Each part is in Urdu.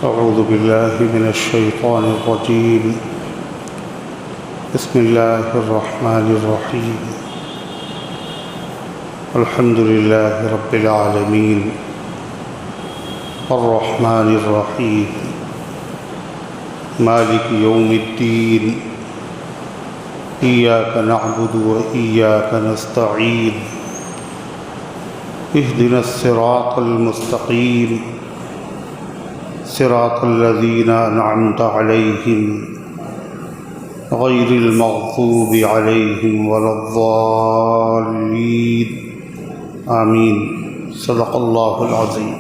أعوذ بالله من الشيطان الرجيم. بسم الله الرحمن الرحيم. الحمد لله رب العالمين الرحمن الرحيم مالك يوم الدين إياك نعبد وإياك نستعين اهدنا الصراط المستقيم صراط الذين أنعمت عليهم غير المغضوب عليهم ولا الضالين آمین. صدق اللہ العظیم.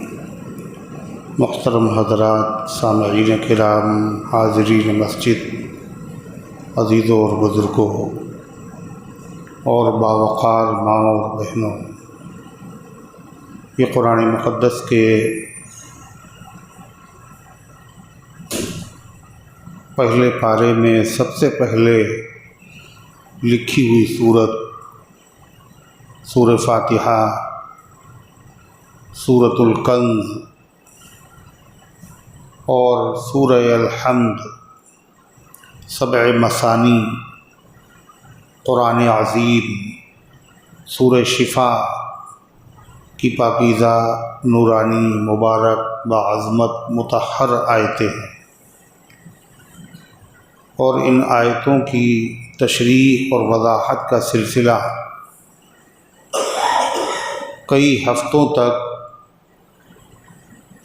محترم حضرات، سامعین کرام، حاضرین مسجد، عزیزوں اور بزرگوں اور باوقار ماں اور بہنوں، یہ قرآن مقدس کے پہلے پارے میں سب سے پہلے لکھی ہوئی سورہ فاتحہ، سورۃ الکنز اور سورہ الحمد، 7 مثانی، قرآن عظیم، سورہ شفا کی پاکیزہ، نورانی، مبارک، بعظمت، مطہر آیتیں ہیں، اور ان آیتوں کی تشریح اور وضاحت کا سلسلہ کئی ہفتوں تک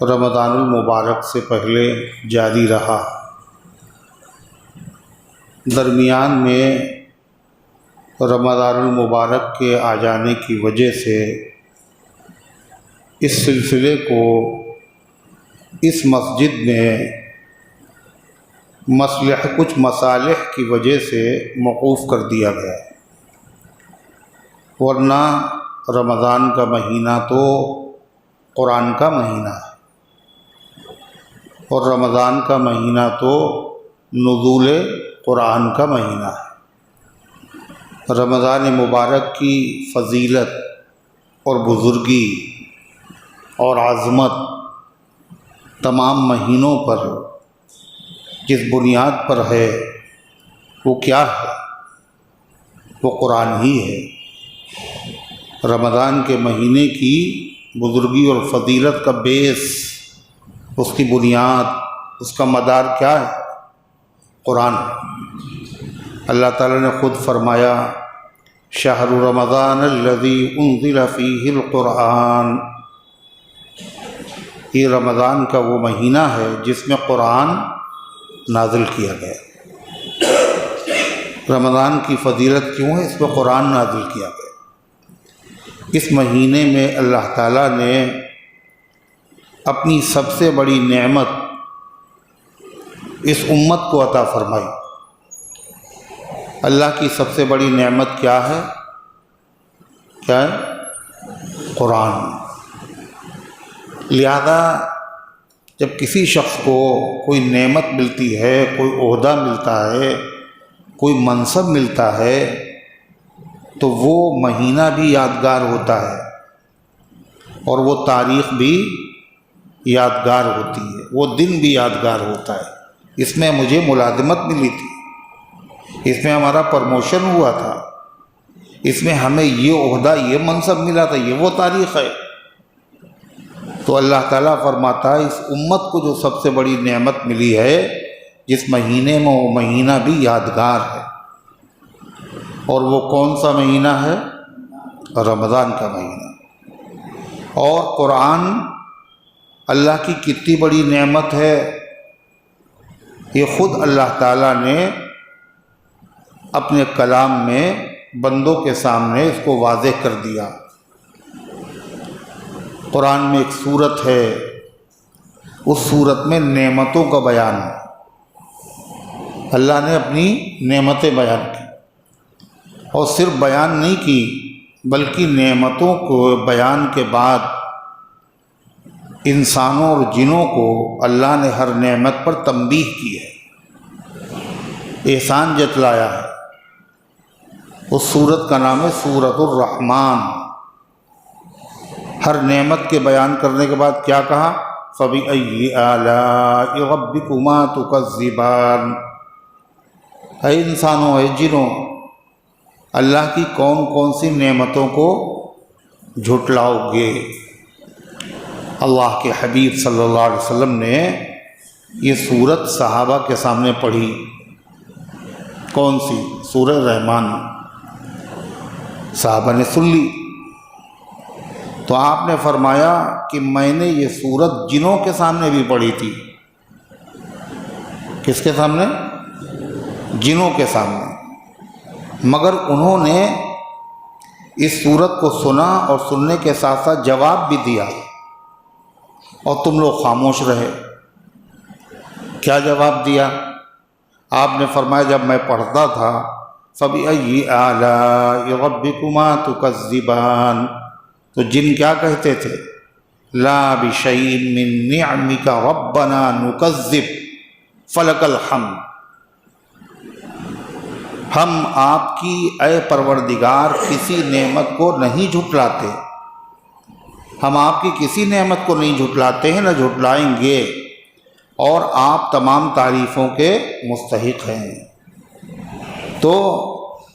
رمضان المبارک سے پہلے جاری رہا. درمیان میں رمضان المبارک کے آ جانے کی وجہ سے اس سلسلے کو اس مسجد میں کچھ مصالح کی وجہ سے موقوف کر دیا گیا، ورنہ رمضان کا مہینہ تو قرآن کا مہینہ ہے، اور رمضان کا مہینہ تو نزول قرآن کا مہینہ ہے. رمضان مبارک کی فضیلت اور بزرگی اور عظمت تمام مہینوں پر جس بنیاد پر ہے وہ کیا ہے؟ وہ قرآن ہی ہے. رمضان کے مہینے کی بزرگی اور فضیلت کا بیس، اس کی بنیاد، اس کا مدار کیا ہے؟ قرآن. اللہ تعالیٰ نے خود فرمایا، شہر رمضان الذی انزل فیہ القرآن، یہ رمضان کا وہ مہینہ ہے جس میں قرآن نازل کیا گیا. رمضان کی فضیلت کیوں ہے؟ اس میں قرآن نازل کیا گیا. اس مہینے میں اللہ تعالیٰ نے اپنی سب سے بڑی نعمت اس امت کو عطا فرمائی. اللہ کی سب سے بڑی نعمت کیا ہے؟ قرآن. لہذا جب کسی شخص کو کوئی نعمت ملتی ہے، کوئی عہدہ ملتا ہے، کوئی منصب ملتا ہے، تو وہ مہینہ بھی یادگار ہوتا ہے اور وہ تاریخ بھی یادگار ہوتی ہے، وہ دن بھی یادگار ہوتا ہے. اس میں مجھے ملازمت ملی تھی، اس میں ہمارا پروموشن ہوا تھا، اس میں ہمیں یہ عہدہ، یہ منصب ملا تھا، یہ وہ تاریخ ہے. تو اللہ تعالیٰ فرماتا ہے اس امت کو جو سب سے بڑی نعمت ملی ہے، جس مہینے میں، وہ مہینہ بھی یادگار ہے. اور وہ کون سا مہینہ ہے؟ رمضان کا مہینہ. اور قرآن اللہ کی کتنی بڑی نعمت ہے، یہ خود اللہ تعالیٰ نے اپنے کلام میں بندوں کے سامنے اس کو واضح کر دیا. قرآن میں ایک سورت ہے، اس سورت میں نعمتوں کا بیان ہے. اللہ نے اپنی نعمتیں بیان کی، اور صرف بیان نہیں کی بلکہ نعمتوں کو بیان کے بعد انسانوں اور جنوں کو اللہ نے ہر نعمت پر تنبیہ کی ہے، احسان جتلایا ہے. اس سورت کا نام ہے سورۃ الرحمن. ہر نعمت کے بیان کرنے کے بعد کیا کہا؟ فبأي آلاء ربكما تكذبان۔ اے انسانوں، اے جنوں، اللہ کی کون کون سی نعمتوں کو جھٹلاؤ گے؟ اللہ کے حبیب صلی اللہ علیہ وسلم نے یہ سورت صحابہ کے سامنے پڑھی۔ کون سی؟ سورہ رحمان۔ صحابہ نے سن لی تو آپ نے فرمایا کہ میں نے یہ سورت جنوں کے سامنے بھی پڑھی تھی۔ کس کے سامنے؟ جنوں کے سامنے، مگر انہوں نے اس سورت کو سنا اور سننے کے ساتھ ساتھ جواب بھی دیا، اور تم لوگ خاموش رہے۔ کیا جواب دیا؟ آپ نے فرمایا جب میں پڑھتا تھا فَبِأَيِّ آلَاءِ رَبِّكُمَا تُكَذِّبَانِ، تو جن کیا کہتے تھے؟ لَا بِشَيْءٍ مِّن نِّعْمِكَ رَبَّنَا نُكَذِّبُ فَلَكَ الْحَمْدُ، ہم آپ کی اے پروردگار کسی نعمت کو نہیں جھٹلاتے، ہم آپ کی کسی نعمت کو نہیں جھٹلاتے ہیں، نہ جھٹلائیں گے، اور آپ تمام تعریفوں کے مستحق ہیں۔ تو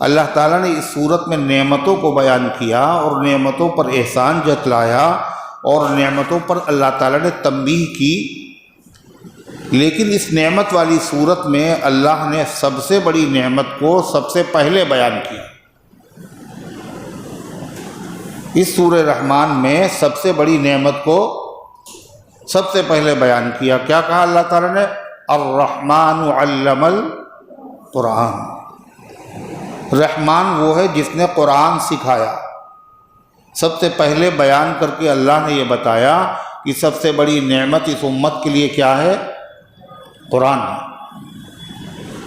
اللہ تعالیٰ نے اس صورت میں نعمتوں کو بیان کیا اور نعمتوں پر احسان جتلایا اور نعمتوں پر اللہ تعالیٰ نے تنبیہ کی، لیکن اس نعمت والی صورت میں اللہ نے سب سے بڑی نعمت کو سب سے پہلے بیان کیا۔ اس سورہ رحمان میں سب سے بڑی نعمت کو سب سے پہلے بیان کیا۔ کیا کہا اللہ تعالیٰ نے؟ الرحمن علم القرآن، رحمان وہ ہے جس نے قرآن سکھایا۔ سب سے پہلے بیان کر کے اللہ نے یہ بتایا کہ سب سے بڑی نعمت اس امت کے لیے کیا ہے؟ قرآن ہے،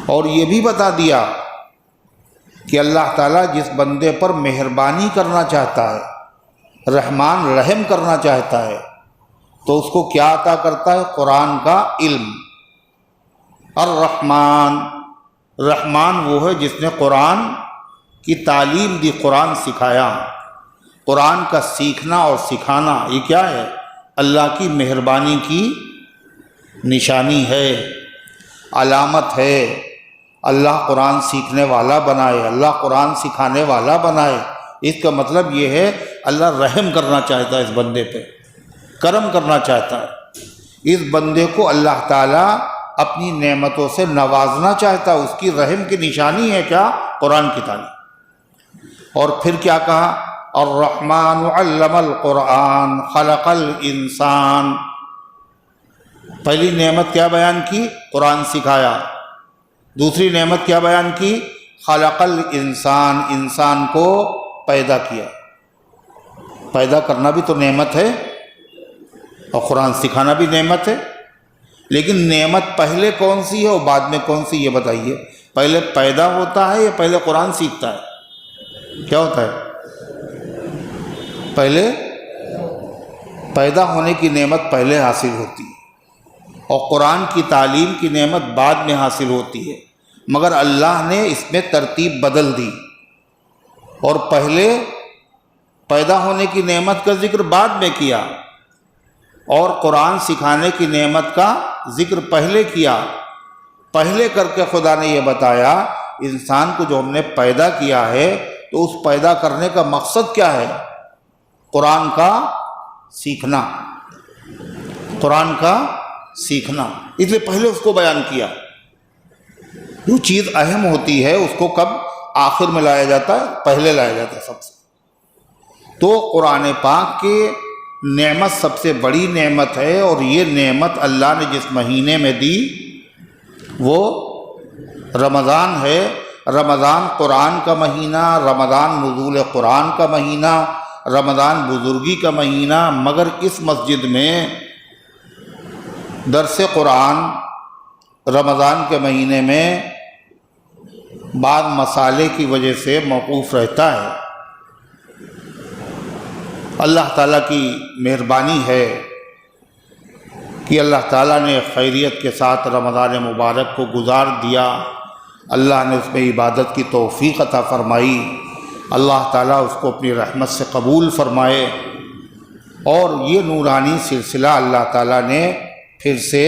اور یہ بھی بتا دیا کہ اللہ تعالیٰ جس بندے پر مہربانی کرنا چاہتا ہے، رحمان رحم کرنا چاہتا ہے، تو اس کو کیا عطا کرتا ہے؟ قرآن کا علم۔ الرحمن، رحمان وہ ہے جس نے قرآن کی تعلیم دی، قرآن سکھایا۔ قرآن کا سیکھنا اور سکھانا یہ کیا ہے؟ اللہ کی مہربانی کی نشانی ہے، علامت ہے۔ اللہ قرآن سیکھنے والا بنائے، اللہ قرآن سکھانے والا بنائے، اس کا مطلب یہ ہے اللہ رحم کرنا چاہتا ہے اس بندے پہ، کرم کرنا چاہتا ہے۔ اس بندے کو اللہ تعالیٰ اپنی نعمتوں سے نوازنا چاہتا ہے، اس کی رحم کی نشانی ہے کیا؟ قرآن کی تعلیم۔ اور پھر کیا کہا؟ الرحمن علم القرآن خلق الانسان، پہلی نعمت کیا بیان کی؟ قرآن سکھایا۔ دوسری نعمت کیا بیان کی؟ خلق الانسان، انسان کو پیدا کیا۔ پیدا کرنا بھی تو نعمت ہے، اور قرآن سکھانا بھی نعمت ہے، لیکن نعمت پہلے کون سی ہے اور بعد میں کون سی، یہ بتائیے۔ پہلے پیدا ہوتا ہے یا پہلے قرآن سیکھتا ہے؟ کیا ہوتا ہے؟ پہلے پیدا ہونے کی نعمت پہلے حاصل ہوتی ہے، اور قرآن کی تعلیم کی نعمت بعد میں حاصل ہوتی ہے، مگر اللہ نے اس میں ترتیب بدل دی، اور پہلے پیدا ہونے کی نعمت کا ذکر بعد میں کیا، اور قرآن سکھانے کی نعمت کا ذکر پہلے کیا۔ پہلے کر کے خدا نے یہ بتایا انسان کو جو ہم نے پیدا کیا ہے، تو اس پیدا کرنے کا مقصد کیا ہے؟ قرآن کا سیکھنا، قرآن کا سیکھنا، اس لیے پہلے اس کو بیان کیا۔ جو چیز اہم ہوتی ہے اس کو کب آخر میں لایا جاتا ہے؟ پہلے لایا جاتا ہے سب سے۔ تو قرآن پاک کے نعمت سب سے بڑی نعمت ہے، اور یہ نعمت اللہ نے جس مہینے میں دی وہ رمضان ہے۔ رمضان قرآن کا مہینہ، رمضان نزول قرآن کا مہینہ، رمضان بزرگی کا مہینہ، مگر اس مسجد میں درس قرآن رمضان کے مہینے میں بعض مسالے کی وجہ سے موقوف رہتا ہے۔ اللہ تعالیٰ کی مہربانی ہے کہ اللہ تعالیٰ نے خیریت کے ساتھ رمضان مبارک کو گزار دیا، اللہ نے اس میں عبادت کی توفیق عطا فرمائی، اللہ تعالیٰ اس کو اپنی رحمت سے قبول فرمائے۔ اور یہ نورانی سلسلہ اللہ تعالیٰ نے پھر سے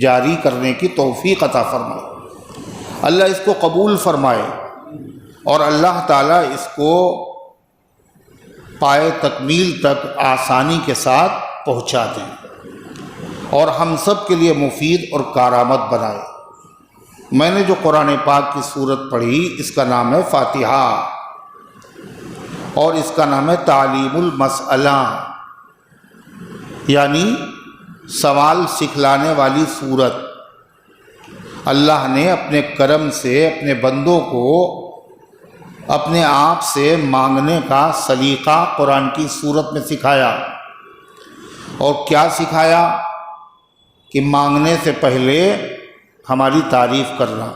جاری کرنے کی توفیق عطا فرمائے، اللہ اس کو قبول فرمائے اور اللہ تعالیٰ اس کو پائے تکمیل تک آسانی کے ساتھ پہنچا دیں اور ہم سب کے لیے مفید اور کارآمد بنائے۔ میں نے جو قرآن پاک کی سورت پڑھی اس کا نام ہے فاتحہ اور اس کا نام ہے تعلیم المسئلہ، یعنی سوال سکھلانے والی سورت۔ اللہ نے اپنے کرم سے اپنے بندوں کو اپنے آپ سے مانگنے کا سلیقہ قرآن کی سورت میں سکھایا، اور کیا سکھایا کہ مانگنے سے پہلے ہماری تعریف کرنا،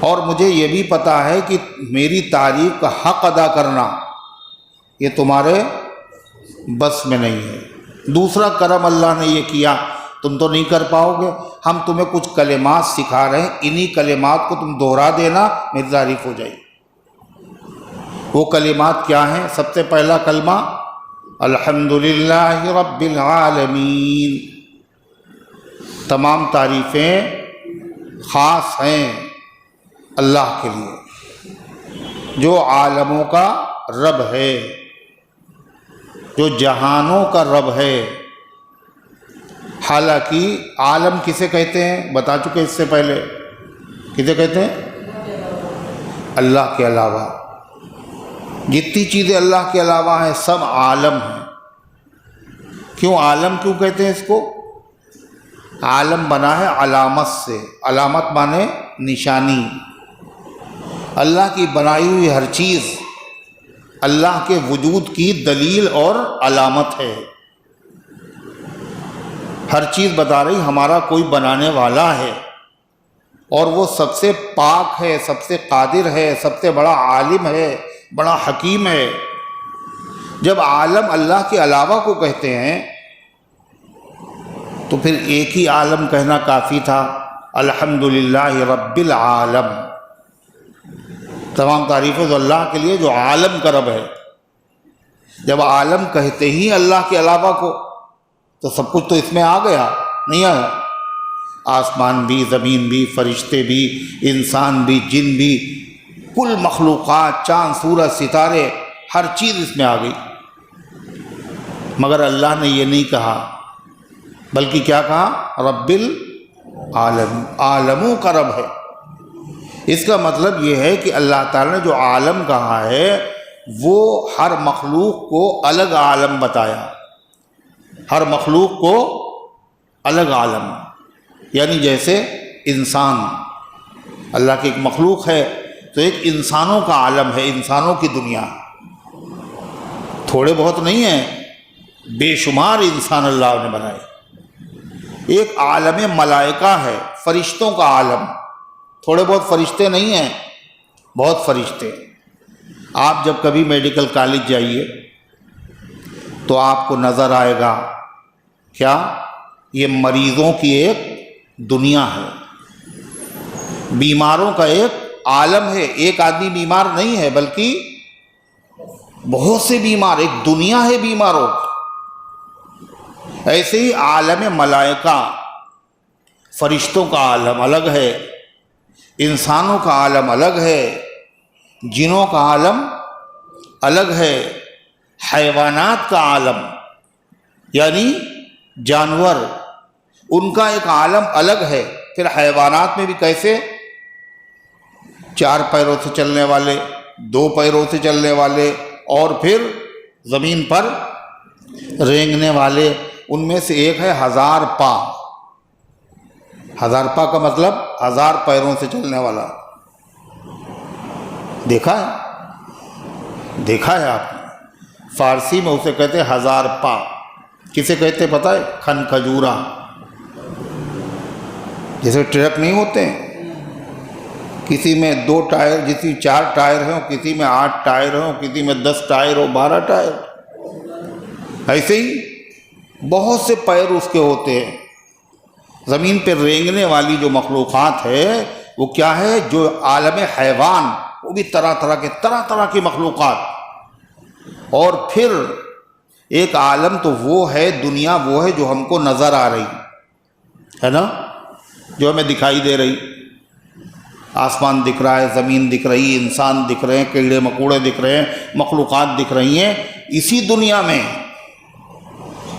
اور مجھے یہ بھی پتہ ہے کہ میری تعریف کا حق ادا کرنا یہ تمہارے بس میں نہیں ہے۔ دوسرا کرم اللہ نے یہ کیا، تم تو نہیں کر پاؤ گے، ہم تمہیں کچھ کلمات سکھا رہے ہیں، انہی کلمات کو تم دوہرا دینا، میری تعریف ہو جائے گی۔ وہ کلمات کیا ہیں؟ سب سے پہلا کلمہ الحمدللہ رب العالمین، تمام تعریفیں خاص ہیں اللہ کے لیے جو عالموں کا رب ہے، جو جہانوں کا رب ہے۔ حالانکہ عالم کسے کہتے ہیں بتا چکے اس سے پہلے، کسے کہتے ہیں؟ اللہ کے علاوہ جتنی چیزیں اللہ کے علاوہ ہیں سب عالم ہیں۔ کیوں عالم کیوں کہتے ہیں اس کو؟ عالم بنا ہے علامت سے، علامت مانے نشانی۔ اللہ کی بنائی ہوئی ہر چیز اللہ کے وجود کی دلیل اور علامت ہے۔ ہر چیز بتا رہی ہمارا کوئی بنانے والا ہے، اور وہ سب سے پاک ہے، سب سے قادر ہے، سب سے بڑا عالم ہے، بڑا حکیم ہے۔ جب عالم اللہ کے علاوہ کو کہتے ہیں تو پھر ایک ہی عالم کہنا کافی تھا، الحمدللہ رب العالم۔ تمام تعریفیں تو اللہ کے لیے جو عالم کا رب ہے۔ جب عالم کہتے ہی اللہ کے علاوہ کو تو سب کچھ تو اس میں آ گیا، نہیں آیا؟ آسمان بھی، زمین بھی، فرشتے بھی، انسان بھی، جن بھی، کل مخلوقات، چاند سورج ستارے، ہر چیز اس میں آ گئی۔ مگر اللہ نے یہ نہیں کہا، بلکہ کیا کہا؟ رب العالم، عالموں کا رب ہے۔ اس کا مطلب یہ ہے کہ اللہ تعالیٰ نے جو عالم کہا ہے وہ ہر مخلوق کو الگ عالم بتایا، ہر مخلوق کو الگ عالم، یعنی جیسے انسان اللہ کی ایک مخلوق ہے تو ایک انسانوں کا عالم ہے، انسانوں کی دنیا، تھوڑے بہت نہیں ہیں، بے شمار انسان اللہ نے بنائے۔ ایک عالم ملائکہ ہے، فرشتوں کا عالم، تھوڑے بہت فرشتے نہیں ہیں، بہت فرشتے۔ آپ جب کبھی میڈیکل کالج جائیے تو آپ کو نظر آئے گا کیا؟ یہ مریضوں کی ایک دنیا ہے، بیماروں کا ایک عالم ہے۔ ایک آدمی بیمار نہیں ہے بلکہ بہت سے بیمار، ایک دنیا ہے بیماروں کی۔ ایسے ہی عالم ملائکہ، فرشتوں کا عالم الگ ہے، انسانوں کا عالم الگ ہے، جنوں کا عالم الگ ہے، حیوانات کا عالم یعنی جانور، ان کا ایک عالم الگ ہے۔ پھر حیوانات میں بھی کیسے؟ 4 پیروں سے چلنے والے، 2 پیروں سے چلنے والے، اور پھر زمین پر رینگنے والے۔ ان میں سے ایک ہے 1000 پا۔ 1000 پا کا مطلب 1000 پیروں سے چلنے والا۔ دیکھا ہے؟ دیکھا ہے آپ نے؟ فارسی میں اسے کہتے ہیں 1000 پا۔ کسے کہتے پتہ ہے؟ کھن کھجورا، جیسے ٹرک نہیں ہوتے ہیں، کسی میں 2 ٹائر، کسی 4 ٹائر ہوں، کسی میں 8 ٹائر ہوں، کسی میں 10 ٹائر ہو، 12 ٹائر، ایسے ہی بہت سے پیر اس کے ہوتے ہیں۔ زمین پہ رینگنے والی جو مخلوقات ہے وہ کیا ہے؟ جو عالم حیوان، وہ بھی طرح طرح کی مخلوقات، اور پھر ایک عالم تو وہ ہے، دنیا وہ ہے جو ہم کو نظر آ رہی ہے نا، جو ہمیں دکھائی دے رہی، آسمان دکھ رہا ہے، زمین دکھ رہی، انسان دکھ رہے ہیں، کیڑے مکوڑے دکھ رہے ہیں، مخلوقات دکھ رہی ہیں۔ اسی دنیا میں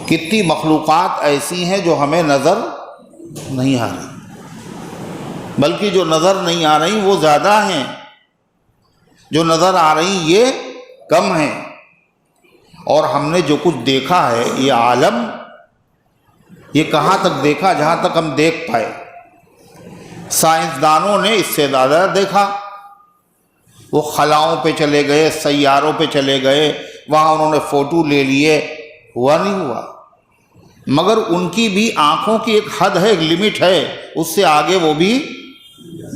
کتنی مخلوقات ایسی ہیں جو ہمیں نظر نہیں آ رہی، بلکہ جو نظر نہیں آ رہی وہ زیادہ ہیں، جو نظر آ رہی یہ کم ہیں۔ اور ہم نے جو کچھ دیکھا ہے یہ عالم، یہ کہاں تک دیکھا؟ جہاں تک ہم دیکھ پائے۔ سائنسدانوں نے اس سے زیادہ دیکھا، وہ خلاؤں پہ چلے گئے، سیاروں پہ چلے گئے، وہاں انہوں نے فوٹو لے لیے، ہوا نہیں ہوا، مگر ان کی بھی آنکھوں کی ایک حد ہے، ایک لمٹ ہے، اس سے آگے وہ بھی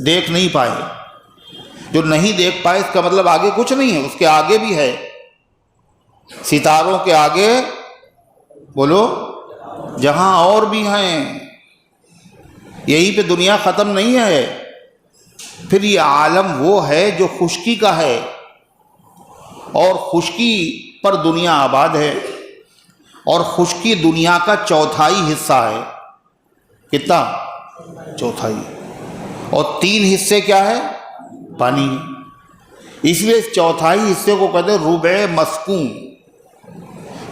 دیکھ نہیں پائے۔ جو نہیں دیکھ پائے اس کا مطلب آگے کچھ نہیں ہے، اس کے آگے بھی ہے۔ ستاروں کے آگے بولو جہاں اور بھی ہیں، یہی پہ دنیا ختم نہیں ہے۔ پھر یہ عالم وہ ہے جو خشکی کا ہے، اور خشکی پر دنیا آباد ہے، اور خشکی دنیا کا چوتھائی حصہ ہے۔ کتنا؟ چوتھائی۔ اور 3 حصے کیا ہے؟ پانی۔ اس لیے اس چوتھائی حصے کو کہتے ہیں ربع مسکون۔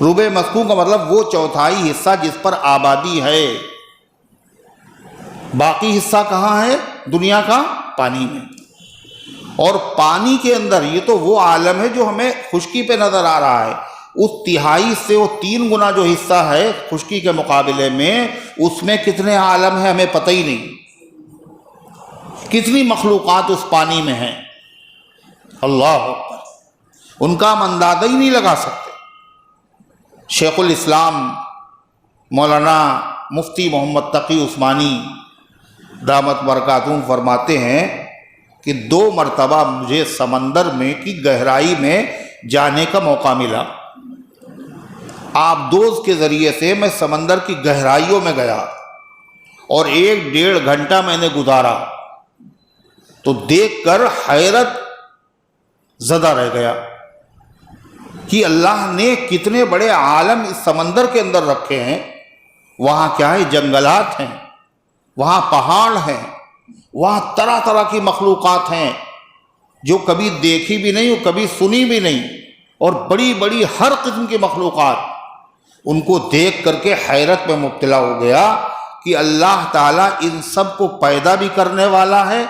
ربع مسکون کا مطلب وہ چوتھائی حصہ جس پر آبادی ہے، باقی حصہ کہاں ہے دنیا کا؟ پانی میں۔ اور پانی کے اندر یہ تو وہ عالم ہے جو ہمیں خشکی پہ نظر آ رہا ہے، اس تہائی سے وہ 3 گنا جو حصہ ہے خشکی کے مقابلے میں، اس میں کتنے عالم ہیں ہمیں پتہ ہی نہیں، کتنی مخلوقات اس پانی میں ہیں، اللہ اکبر، ان کا ہم اندازہ ہی نہیں لگا سکتے۔ شیخ الاسلام مولانا مفتی محمد تقی عثمانی دامت برکاتہم فرماتے ہیں کہ 2 مرتبہ مجھے سمندر میں کی گہرائی میں جانے کا موقع ملا۔ آپ دوست کے ذریعے سے میں سمندر کی گہرائیوں میں گیا اور 1-1.5 گھنٹہ میں نے گزارا، تو دیکھ کر حیرت زدہ رہ گیا کہ اللہ نے کتنے بڑے عالم اس سمندر کے اندر رکھے ہیں۔ وہاں کیا ہے؟ جنگلات ہیں، وہاں پہاڑ ہیں، وہاں طرح طرح کی مخلوقات ہیں جو کبھی دیکھی بھی نہیں اور کبھی سنی بھی نہیں، اور بڑی بڑی ہر قسم کی مخلوقات۔ ان کو دیکھ کر کے حیرت میں مبتلا ہو گیا کہ اللہ تعالیٰ ان سب کو پیدا بھی کرنے والا ہے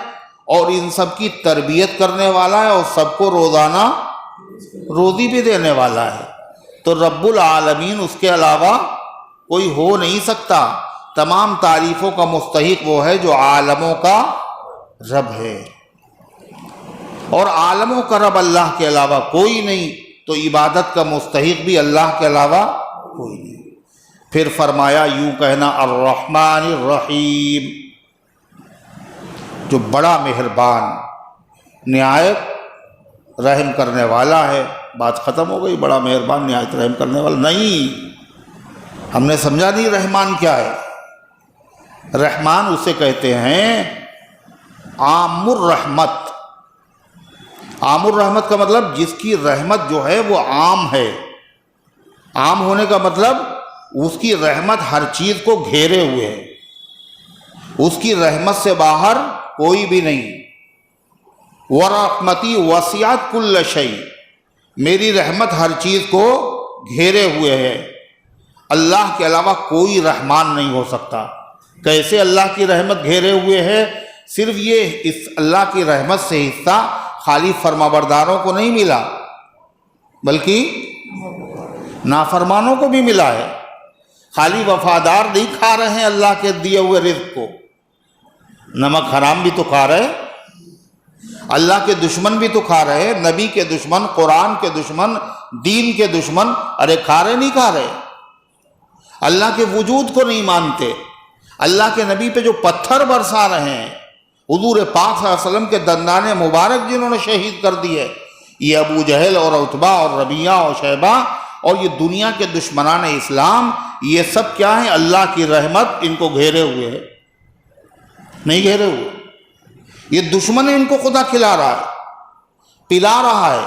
اور ان سب کی تربیت کرنے والا ہے، اور سب کو روزانہ روزی بھی دینے والا ہے۔ تو رب العالمین اس کے علاوہ کوئی ہو نہیں سکتا۔ تمام تعریفوں کا مستحق وہ ہے جو عالموں کا رب ہے، اور عالموں کا رب اللہ کے علاوہ کوئی نہیں، تو عبادت کا مستحق بھی اللہ کے علاوہ کوئی نہیں۔ پھر فرمایا یوں کہنا الرحمن الرحیم، جو بڑا مہربان نہایت رحم کرنے والا ہے۔ بات ختم ہو گئی، بڑا مہربان نہایت رحم کرنے والا نہیں۔ ہم نے سمجھا نہیں رحمان کیا ہے۔ رحمان اسے کہتے ہیں عام الرحمت۔ عام الرحمت کا مطلب جس کی رحمت جو ہے وہ عام ہے۔ عام ہونے کا مطلب اس کی رحمت ہر چیز کو گھیرے ہوئے ہے، اس کی رحمت سے باہر کوئی بھی نہیں۔ وَرَحْمَتِي وَسِعَتْ كُلَّ شَيْءٍ، میری رحمت ہر چیز کو گھیرے ہوئے ہے۔ اللہ کے علاوہ کوئی رحمان نہیں ہو سکتا۔ کیسے اللہ کی رحمت گھیرے ہوئے ہے؟ صرف یہ اس اللہ کی رحمت سے حصہ خالی فرمانبرداروں کو نہیں ملا، بلکہ نافرمانوں کو بھی ملا ہے۔ خالی وفادار نہیں کھا رہے ہیں اللہ کے دیے ہوئے رزق کو، نمک حرام بھی تو کھا رہے، اللہ کے دشمن بھی تو کھا رہے، نبی کے دشمن، قرآن کے دشمن، دین کے دشمن، ارے کھا رہے نہیں کھا رہے؟ اللہ کے وجود کو نہیں مانتے، اللہ کے نبی پہ جو پتھر برسا رہے ہیں، حضور پاک صلی اللہ علیہ وسلم کے دندان مبارک جنہوں نے شہید کر دیے، یہ ابو جہل اور عتبہ اور ربیعہ اور شیبہ اور یہ دنیا کے دشمنان اسلام، یہ سب کیا ہیں؟ اللہ کی رحمت ان کو گھیرے ہوئے ہے، نہیں گھیرے ہوئے۔ یہ دشمن ان کو خدا کھلا رہا ہے، پلا رہا ہے،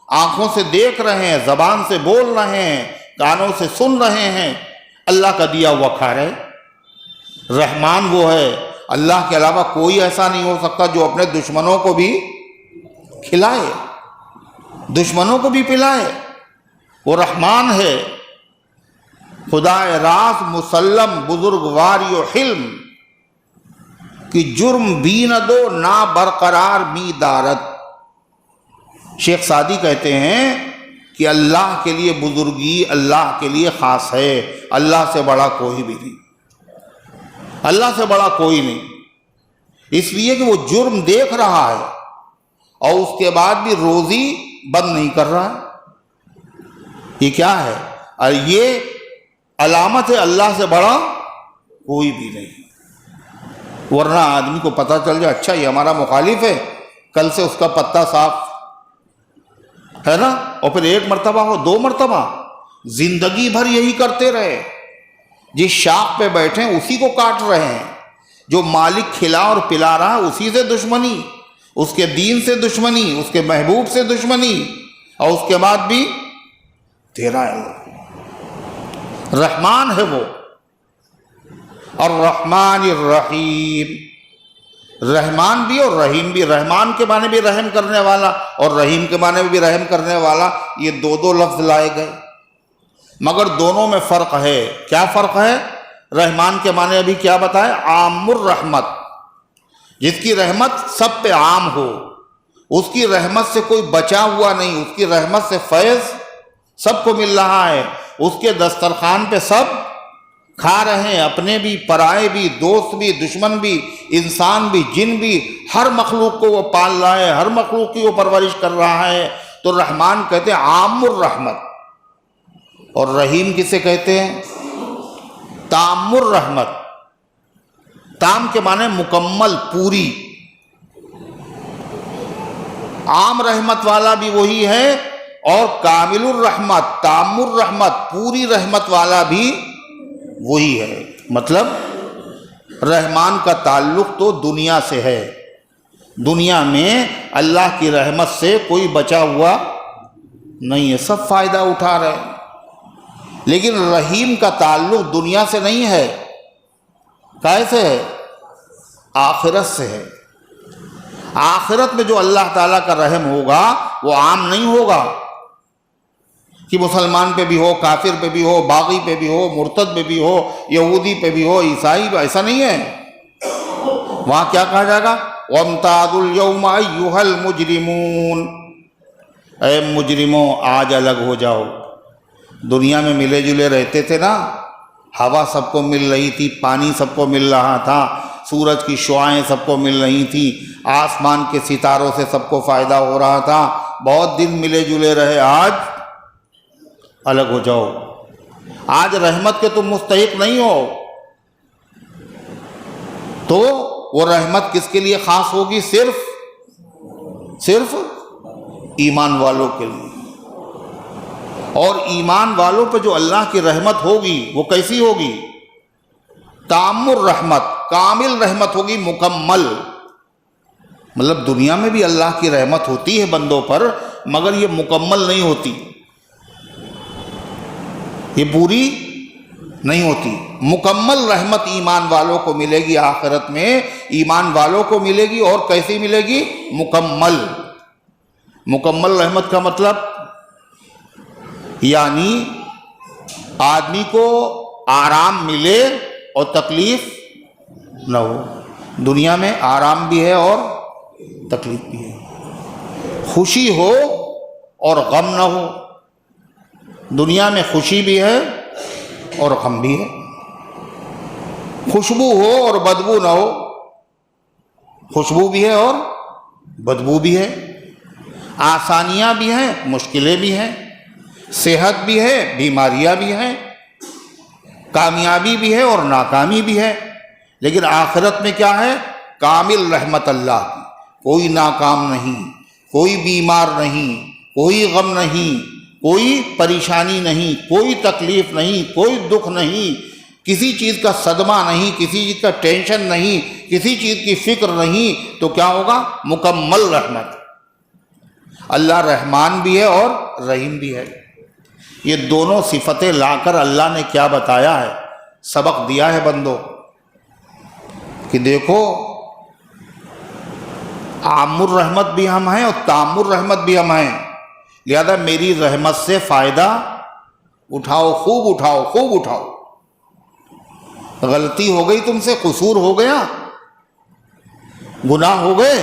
آنکھوں سے دیکھ رہے ہیں، زبان سے بول رہے ہیں، کانوں سے سن رہے ہیں، اللہ کا دیا ہوا کھا رہے۔ رحمان وہ ہے، اللہ کے علاوہ کوئی ایسا نہیں ہو سکتا جو اپنے دشمنوں کو بھی کھلائے، دشمنوں کو بھی پلائے۔ وہ رحمان ہے، خدا راز مسلم بزرگواری و حلم، کہ جرم بھی نہ دو نہ برقرار می دارت۔ شیخ سعدی کہتے ہیں کہ اللہ کے لیے بزرگی اللہ کے لیے خاص ہے، اللہ سے بڑا کوئی بھی نہیں، اللہ سے بڑا کوئی نہیں، اس لیے کہ وہ جرم دیکھ رہا ہے اور اس کے بعد بھی روزی بند نہیں کر رہا ہے۔ یہ کیا ہے؟ اور یہ علامت ہے اللہ سے بڑا کوئی بھی نہیں۔ ورنہ آدمی کو پتہ چل جائے اچھا یہ ہمارا مخالف ہے، کل سے اس کا پتہ صاف ہے نا، اور پھر ایک مرتبہ ہو، دو مرتبہ، زندگی بھر یہی کرتے رہے، جس شاخ پہ بیٹھے اسی کو کاٹ رہے ہیں، جو مالک کھلا اور پلا رہا اسی سے دشمنی، اس کے دین سے دشمنی، اس کے محبوب سے دشمنی، اور اس کے بعد بھی تیرا ہے۔ رحمان ہے وہ، الرحمن الرحیم، رحمان بھی اور رحیم بھی۔ رحمان کے معنی بھی رحم کرنے والا اور رحیم کے معنی بھی رحم کرنے والا، یہ دو لفظ لائے گئے، مگر دونوں میں فرق ہے۔ کیا فرق ہے؟ رحمان کے معنی ابھی کیا بتائے؟ عام الرحمت، جس کی رحمت سب پہ عام ہو، اس کی رحمت سے کوئی بچا ہوا نہیں، اس کی رحمت سے فیض سب کو مل رہا ہے، اس کے دسترخوان پہ سب کھا رہے ہیں، اپنے بھی، پرائے بھی، دوست بھی، دشمن بھی، انسان بھی، جن بھی، ہر مخلوق کو وہ پال رہا ہے، ہر مخلوق کی وہ پرورش کر رہا ہے۔ تو رحمان کہتے ہیں عام الرحمت، اور رحیم کسے کہتے ہیں؟ تام الرحمت۔ تام کے معنی مکمل، پوری۔ عام رحمت والا بھی وہی ہے، اور کامل الرحمت، تام الرحمت، پوری رحمت والا بھی وہی ہے۔ مطلب رحمان کا تعلق تو دنیا سے ہے، دنیا میں اللہ کی رحمت سے کوئی بچا ہوا نہیں ہے، سب فائدہ اٹھا رہے ہیں۔ لیکن رحیم کا تعلق دنیا سے نہیں ہے، کیسے ہے؟ آخرت سے ہے۔ آخرت میں جو اللہ تعالیٰ کا رحم ہوگا وہ عام نہیں ہوگا کہ مسلمان پہ بھی ہو، کافر پہ بھی ہو، باغی پہ بھی ہو، مرتد پہ بھی ہو، یہودی پہ بھی ہو، عیسائی پہ، ایسا نہیں ہے۔ وہاں کیا کہا جائے گا؟ وَامْتَازُوا الْيَوْمَ أَيُّهَا الْمُجْرِمُونَ، اے مجرموں آج الگ ہو جاؤ۔ دنیا میں ملے جلے رہتے تھے نا، ہوا سب کو مل رہی تھی، پانی سب کو مل رہا تھا، سورج کی شعاعیں سب کو مل رہی تھی، آسمان کے ستاروں سے سب کو فائدہ ہو رہا تھا، بہت دن ملے جلے رہے، آج الگ ہو جاؤ، آج رحمت کے تم مستحق نہیں ہو۔ تو وہ رحمت کس کے لیے خاص ہوگی؟ صرف ایمان والوں کے لیے۔ اور ایمان والوں پہ جو اللہ کی رحمت ہوگی وہ کیسی ہوگی؟ تام الرحمت، کامل رحمت ہوگی، مکمل۔ مطلب دنیا میں بھی اللہ کی رحمت ہوتی ہے بندوں پر، مگر یہ مکمل نہیں ہوتی، یہ پوری نہیں ہوتی۔ مکمل رحمت ایمان والوں کو ملے گی، آخرت میں ایمان والوں کو ملے گی، اور کیسی ملے گی؟ مکمل۔ مکمل رحمت کا مطلب یعنی آدمی کو آرام ملے اور تکلیف نہ ہو۔ دنیا میں آرام بھی ہے اور تکلیف بھی ہے، خوشی ہو اور غم نہ ہو۔ دنیا میں خوشی بھی ہے اور غم بھی ہے، خوشبو ہو اور بدبو نہ ہو، خوشبو بھی ہے اور بدبو بھی ہے، آسانیاں بھی ہیں، مشکلیں بھی ہیں، صحت بھی ہے، بیماریاں بھی ہیں، کامیابی بھی ہے اور ناکامی بھی ہے۔ لیکن آخرت میں کیا ہے؟ کامل رحمت اللہ کی، کوئی ناکام نہیں، کوئی بیمار نہیں، کوئی غم نہیں، کوئی پریشانی نہیں، کوئی تکلیف نہیں، کوئی دکھ نہیں، کسی چیز کا صدمہ نہیں، کسی چیز کا ٹینشن نہیں، کسی چیز کی فکر نہیں۔ تو کیا ہوگا؟ مکمل رحمت۔ اللہ رحمان بھی ہے اور رحیم بھی ہے۔ یہ دونوں صفتیں لا کر اللہ نے کیا بتایا ہے، سبق دیا ہے بندوں کہ دیکھو عام الرحمت بھی ہم ہیں اور تام الرحمت بھی ہم ہیں، لہذا میری رحمت سے فائدہ اٹھاؤ، خوب اٹھاؤ، خوب اٹھاؤ۔ غلطی ہو گئی تم سے، قصور ہو گیا، گناہ ہو گئے،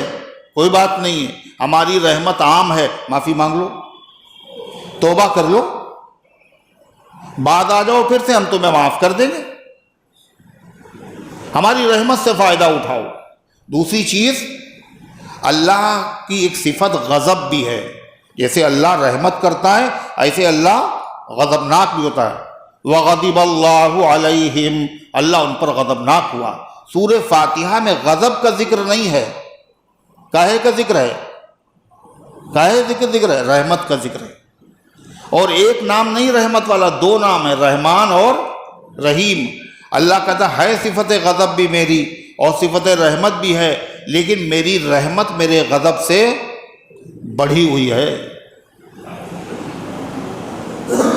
کوئی بات نہیں ہے، ہماری رحمت عام ہے، معافی مانگ لو، توبہ کر لو، بعد آ جاؤ پھر سے، ہم تمہیں معاف کر دیں گے، ہماری رحمت سے فائدہ اٹھاؤ۔ دوسری چیز، اللہ کی ایک صفت غضب بھی ہے، جیسے اللہ رحمت کرتا ہے ایسے اللہ غضبناک بھی ہوتا ہے۔ وغضب اللہ علیہم، اللہ ان پر غضبناک ہوا۔ سورہ فاتحہ میں غضب کا ذکر نہیں ہے، کاہے کا ذکر ہے؟ کاہے ذکر ہے؟ رحمت کا ذکر ہے۔ اور ایک نام نہیں رحمت والا، دو نام ہے، رحمان اور رحیم۔ اللہ کہتا ہے صفت غضب بھی میری اور صفت رحمت بھی ہے، لیکن میری رحمت میرے غضب سے بڑھی ہوئی ہے،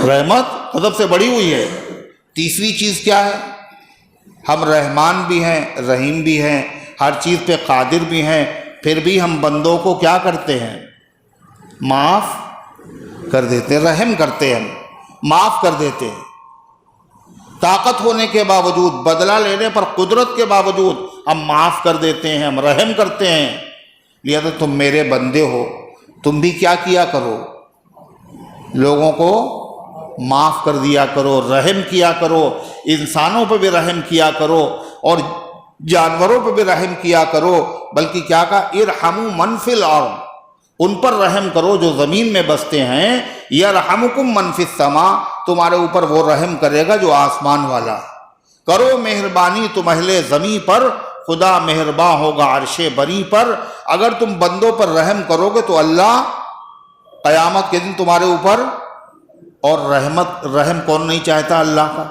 رحمت غضب سے بڑھی ہوئی ہے۔ تیسری چیز کیا ہے؟ ہم رحمان بھی ہیں، رحیم بھی ہیں، ہر چیز پہ قادر بھی ہیں، پھر بھی ہم بندوں کو کیا کرتے ہیں؟ معاف کر دیتے ہیں، رحم کرتے ہیں، معاف کر دیتے ہیں۔ طاقت ہونے کے باوجود، بدلہ لینے پر قدرت کے باوجود ہم معاف کر دیتے ہیں، ہم رحم کرتے ہیں۔ لہذا تم میرے بندے ہو، تم بھی کیا کیا کرو؟ لوگوں کو معاف کر دیا کرو، رحم کیا کرو، انسانوں پہ بھی رحم کیا کرو اور جانوروں پہ بھی رحم کیا کرو، بلکہ کیا کہا؟ ارحموا من فی الارض، ان پر رحم کرو جو زمین میں بستے ہیں۔ یرحمکم من فی السماء، تمہارے اوپر وہ رحم کرے گا جو آسمان والا۔ کرو مہربانی تم اہل زمین پر، خدا مہرباں ہوگا عرش بری پر۔ اگر تم بندوں پر رحم کرو گے تو اللہ قیامت کے دن تمہارے اوپر، اور رحم کون نہیں چاہتا اللہ کا؟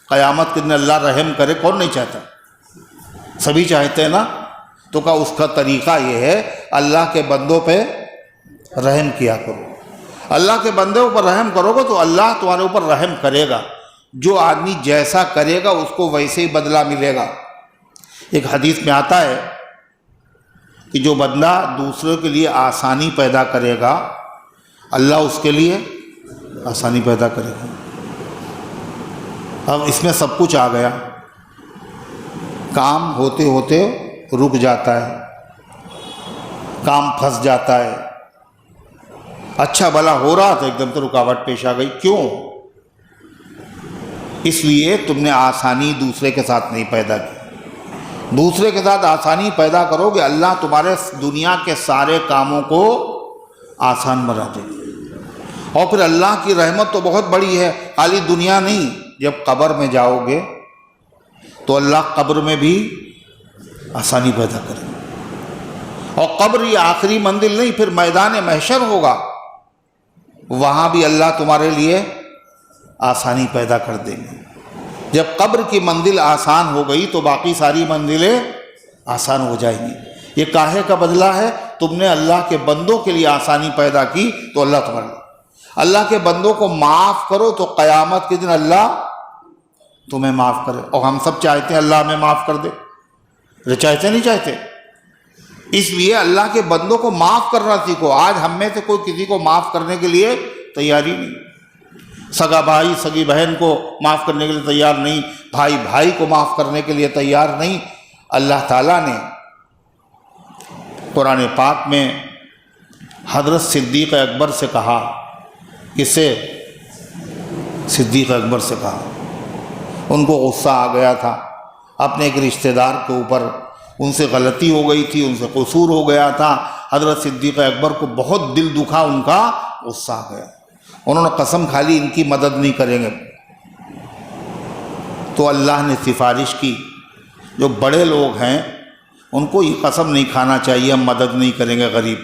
قیامت کے دن اللہ رحم کرے، کون نہیں چاہتا؟ سبھی چاہتے ہیں نا۔ تو کہا اس کا طریقہ یہ ہے، اللہ کے بندوں پہ رحم کیا کرو۔ اللہ کے بندوں پر رحم کرو گے تو اللہ تمہارے اوپر رحم کرے گا۔ جو آدمی جیسا کرے گا اس کو ویسے ہی بدلہ ملے گا۔ ایک حدیث میں آتا ہے کہ جو بندہ دوسروں کے لیے آسانی پیدا کرے گا، اللہ اس کے لیے آسانی پیدا کرے گا۔ اب اس میں سب کچھ آ گیا، کام ہوتے ہوتے رک جاتا ہے، کام پھنس جاتا ہے، اچھا بھلا ہو رہا تھا، ایک دم سے رکاوٹ پیش آ گئی۔ کیوں؟ اس لیے تم نے آسانی دوسرے کے ساتھ نہیں پیدا کی۔ دوسرے کے ساتھ آسانی پیدا کرو گے، اللہ تمہارے دنیا کے سارے کاموں کو آسان بنا دے گا۔ اور پھر اللہ کی رحمت تو بہت بڑی ہے، خالی دنیا نہیں، جب قبر میں جاؤ گے تو اللہ قبر میں بھی آسانی پیدا کرے گا۔ اور قبر یہ آخری منزل نہیں، پھر میدان محشر ہوگا، وہاں بھی اللہ تمہارے لیے آسانی پیدا کر دیں گے۔ جب قبر کی منزل آسان ہو گئی تو باقی ساری منزلیں آسان ہو جائیں گی۔ یہ کاہے کا بدلہ ہے؟ تم نے اللہ کے بندوں کے لیے آسانی پیدا کی تو اللہ تمہارے لیے۔ اللہ کے بندوں کو معاف کرو تو قیامت کے دن اللہ تمہیں معاف کرے۔ اور ہم سب چاہتے ہیں اللہ ہمیں معاف کر دے، چاہتے نہیں چاہتے؟ اس لیے اللہ کے بندوں کو معاف کرنا سیکھو۔ آج ہم میں سے کوئی کسی کو معاف کرنے کے لیے تیاری نہیں، سگا بھائی سگی بہن کو معاف کرنے کے لیے تیار نہیں، بھائی بھائی کو معاف کرنے کے لیے تیار نہیں۔ اللہ تعالیٰ نے قرآن پاک میں حضرت صدیق اکبر سے کہا، کس سے؟ صدیق اکبر سے کہا۔ ان کو غصہ آ گیا تھا اپنے ایک رشتہ دار کے اوپر، ان سے غلطی ہو گئی تھی، ان سے قصور ہو گیا تھا۔ حضرت صدیق اکبر کو بہت دل دکھا، ان کا غصہ آ گیا، انہوں نے قسم کھا لی ان کی مدد نہیں کریں گے۔ تو اللہ نے سفارش کی، جو بڑے لوگ ہیں ان کو یہ قسم نہیں کھانا چاہیے ہم مدد نہیں کریں گے غریب۔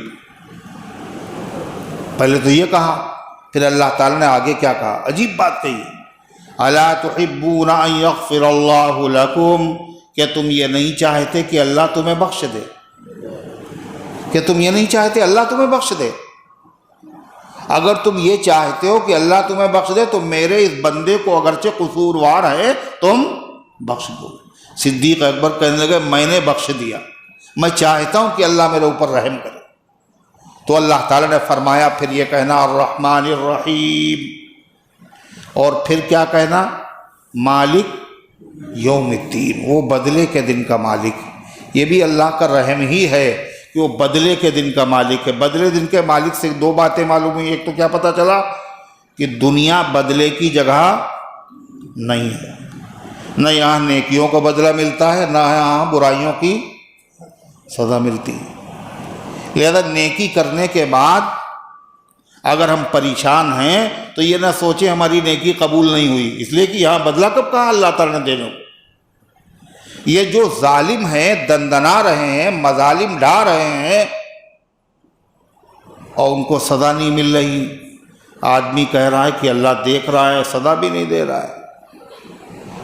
پہلے تو یہ کہا، پھر اللہ تعالیٰ نے آگے کیا کہا؟ عجیب بات کہی، الا تحبون ان یغفر اللہ لکم، کہ تم یہ نہیں چاہتے کہ اللہ تمہیں بخش دے؟ کہ تم یہ نہیں چاہتے اللہ تمہیں بخش دے؟ اگر تم یہ چاہتے ہو کہ اللہ تمہیں بخش دے تو میرے اس بندے کو اگرچہ قصوروار ہے تم بخش دو۔ صدیق اکبر کہنے لگے میں نے بخش دیا، میں چاہتا ہوں کہ اللہ میرے اوپر رحم کرے۔ تو اللہ تعالیٰ نے فرمایا پھر یہ کہنا الرحمن الرحیم، اور پھر کیا کہنا؟ مالک یوم الدین، وہ بدلے کے دن کا مالک۔ یہ بھی اللہ کا رحم ہی ہے کہ وہ بدلے کے دن کا مالک ہے۔ بدلے دن کے مالک سے دو باتیں معلوم ہوئی، ایک تو کیا پتہ چلا کہ دنیا بدلے کی جگہ نہیں ہے، نہ یہاں نیکیوں کا بدلہ ملتا ہے، نہ یہاں برائیوں کی سزا ملتی ہے۔ لہذا نیکی کرنے کے بعد اگر ہم پریشان ہیں تو یہ نہ سوچیں ہماری نیکی قبول نہیں ہوئی، اس لیے کہ یہاں بدلہ کب کہا اللہ تعالیٰ نے دینے کو۔ یہ جو ظالم ہیں دندنا رہے ہیں، مظالم ڈھا رہے ہیں اور ان کو سزا نہیں مل رہی۔ آدمی کہہ رہا ہے کہ اللہ دیکھ رہا ہے، سزا بھی نہیں دے رہا ہے،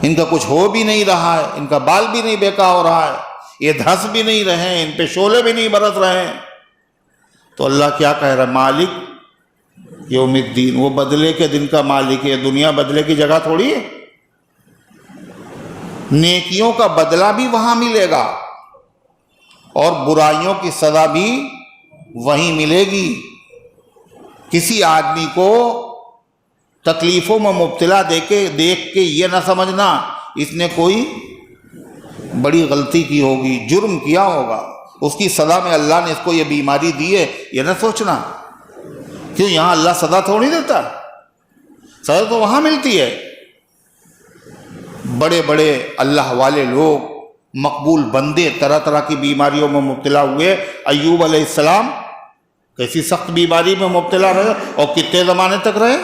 ان کا کچھ ہو بھی نہیں رہا ہے، ان کا بال بھی نہیں بیکا ہو رہا ہے، یہ دھنس بھی نہیں رہے ہیں، ان پہ شعلے بھی نہیں برس رہے ہیں۔ تو اللہ کیا کہہ رہا ہے؟ مالک یوم الدین، وہ بدلے کے دن کا مالک ہے۔ دنیا بدلے کی جگہ تھوڑی ہے، نیکیوں کا بدلہ بھی وہاں ملے گا اور برائیوں کی سزا بھی وہیں ملے گی۔ کسی آدمی کو تکلیفوں میں مبتلا دیکھ کے یہ نہ سمجھنا اس نے کوئی بڑی غلطی کی ہوگی، جرم کیا ہوگا، اس کی سزا میں اللہ نے اس کو یہ بیماری دی ہے، یہ نہ سوچنا۔ کیوں؟ یہاں اللہ سزا تھوڑی دیتا، سزا تو وہاں ملتی ہے۔ بڑے بڑے اللہ والے لوگ، مقبول بندے طرح طرح کی بیماریوں میں مبتلا ہوئے۔ ایوب علیہ السلام کیسی سخت بیماری میں مبتلا رہے اور کتنے زمانے تک رہے؟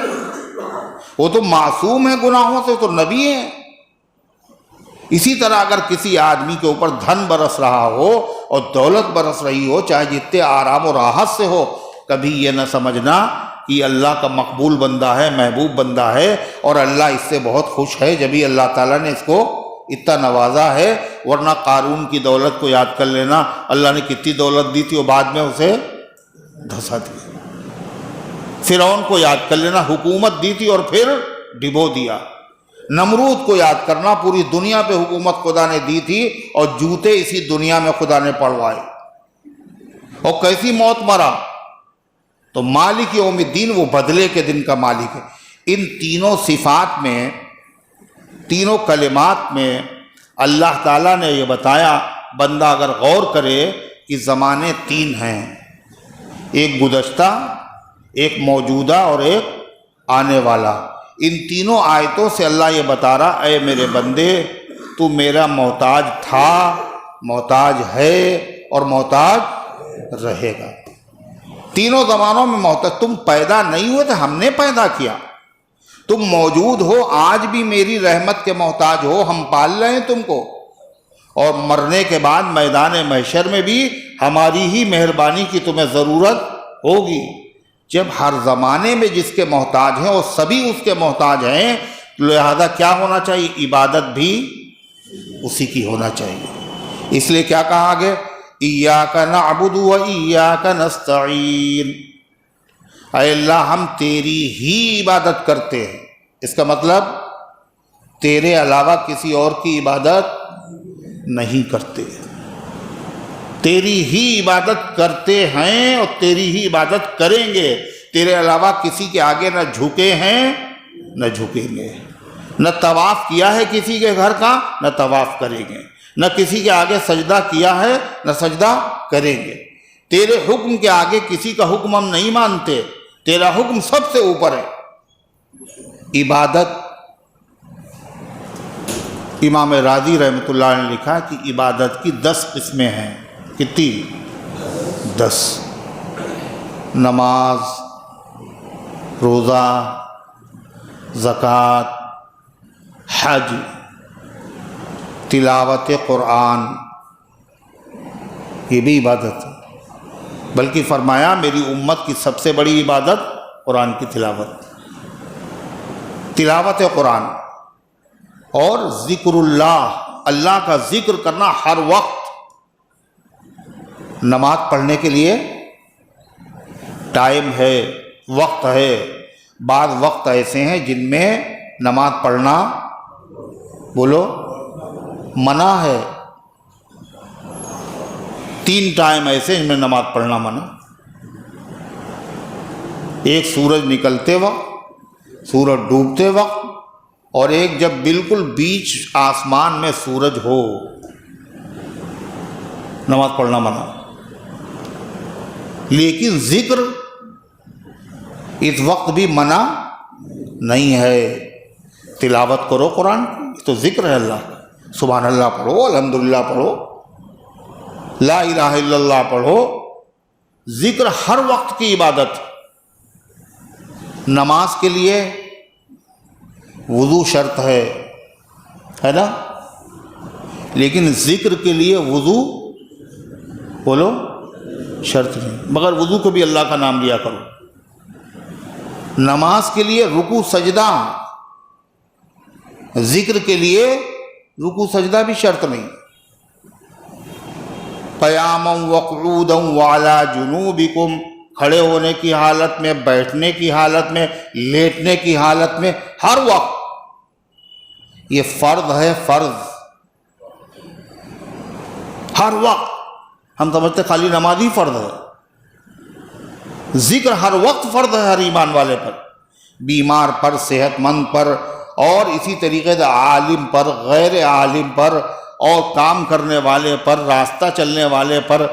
وہ تو معصوم ہے گناہوں سے، تو نبی ہیں۔ اسی طرح اگر کسی آدمی کے اوپر دھن برس رہا ہو اور دولت برس رہی ہو، چاہے جتنے آرام و راحت سے ہو، کبھی یہ نہ سمجھنا کہ اللہ کا مقبول بندہ ہے، محبوب بندہ ہے اور اللہ اس سے بہت خوش ہے جبھی اللہ تعالیٰ نے اس کو اتنا نوازا ہے۔ ورنہ قارون کی دولت کو یاد کر لینا، اللہ نے کتنی دولت دی تھی اور بعد میں اسے دھسا دیا۔ فرعون کو یاد کر لینا، حکومت دی تھی اور پھر ڈبو دیا۔ نمرود کو یاد کرنا، پوری دنیا پہ حکومت خدا نے دی تھی اور جوتے اسی دنیا میں خدا نے پڑوائے، اور کیسی موت مرا۔ تو مالک یوم الدین، وہ بدلے کے دن کا مالک ہے۔ ان تینوں صفات میں، تینوں کلمات میں اللہ تعالیٰ نے یہ بتایا، بندہ اگر غور کرے کہ زمانے تین ہیں، ایک گزشتہ، ایک موجودہ اور ایک آنے والا۔ ان تینوں آیتوں سے اللہ یہ بتا رہا، اے میرے بندے تو میرا محتاج تھا، محتاج ہے اور محتاج رہے گا۔ تینوں زمانوں میں محتاج۔ تم پیدا نہیں ہوئے تھے، ہم نے پیدا کیا۔ تم موجود ہو، آج بھی میری رحمت کے محتاج ہو، ہم پال رہے ہیں تم کو، اور مرنے کے بعد میدان محشر میں بھی ہماری ہی مہربانی کی تمہیں ضرورت ہوگی۔ جب ہر زمانے میں جس کے محتاج ہیں اور سبھی اس کے محتاج ہیں، لہذا کیا ہونا چاہیے؟ عبادت بھی اسی کی ہونا چاہیے۔ اس لیے کیا کہا آگے؟ ایاک نعبد و ایاک نستعین، اے اللہ ہم تیری ہی عبادت کرتے ہیں۔ اس کا مطلب تیرے علاوہ کسی اور کی عبادت نہیں کرتے، تیری ہی عبادت کرتے ہیں اور تیری ہی عبادت کریں گے۔ تیرے علاوہ کسی کے آگے نہ جھکے ہیں نہ جھکیں گے، نہ طواف کیا ہے کسی کے گھر کا نہ طواف کریں گے، نہ کسی کے آگے سجدہ کیا ہے نہ سجدہ کریں گے۔ تیرے حکم کے آگے کسی کا حکم ہم نہیں مانتے، تیرا حکم سب سے اوپر ہے۔ عبادت، امام راضی رحمۃ اللہ نے لکھا کہ عبادت کی 10 قسمیں ہیں۔ کتنی؟ 10۔ نماز، روزہ، زکوٰۃ، حج، تلاوت قرآن، یہ بھی عبادت ہے۔ بلکہ فرمایا میری امت کی سب سے بڑی عبادت قرآن کی تلاوت، تلاوت قرآن اور ذکر اللہ، اللہ کا ذکر کرنا ہر وقت۔ نماز پڑھنے کے لیے ٹائم ہے، وقت ہے، بعض وقت ایسے ہیں جن میں نماز پڑھنا بولو منع ہے، 3 ٹائم ایسے جن میں نماز پڑھنا منع۔ ایک سورج نکلتے وقت، سورج ڈوبتے وقت، اور ایک جب بالکل بیچ آسمان میں سورج ہو، نماز پڑھنا منع۔ لیکن ذکر اس وقت بھی منع نہیں ہے، تلاوت کرو قرآن کی، تو ذکر ہے اللہ کا، سبحان اللہ پڑھو، الحمدللہ پڑھو، لا الہ الا اللہ پڑھو، ذکر ہر وقت کی عبادت۔ نماز کے لیے وضو شرط ہے نا، لیکن ذکر کے لیے وضو بولو شرط نہیں، مگر وضو کو بھی اللہ کا نام لیا کرو۔ نماز کے لیے رکوع سجدہ، ذکر کے لیے رکوع سجدہ بھی شرط نہیں۔ قیاما وقعودا وعلی جنوبکم، کھڑے ہونے کی حالت میں، بیٹھنے کی حالت میں، لیٹنے کی حالت میں، ہر وقت یہ فرض ہے، فرض ہر وقت۔ ہم سمجھتے خالی نماز ہی فرض ہے، ذکر ہر وقت فرض ہے ہر ایمان والے پر، بیمار پر، صحت مند پر، اور اسی طریقے سے عالم پر، غیر عالم پر، اور کام کرنے والے پر، راستہ چلنے والے پر،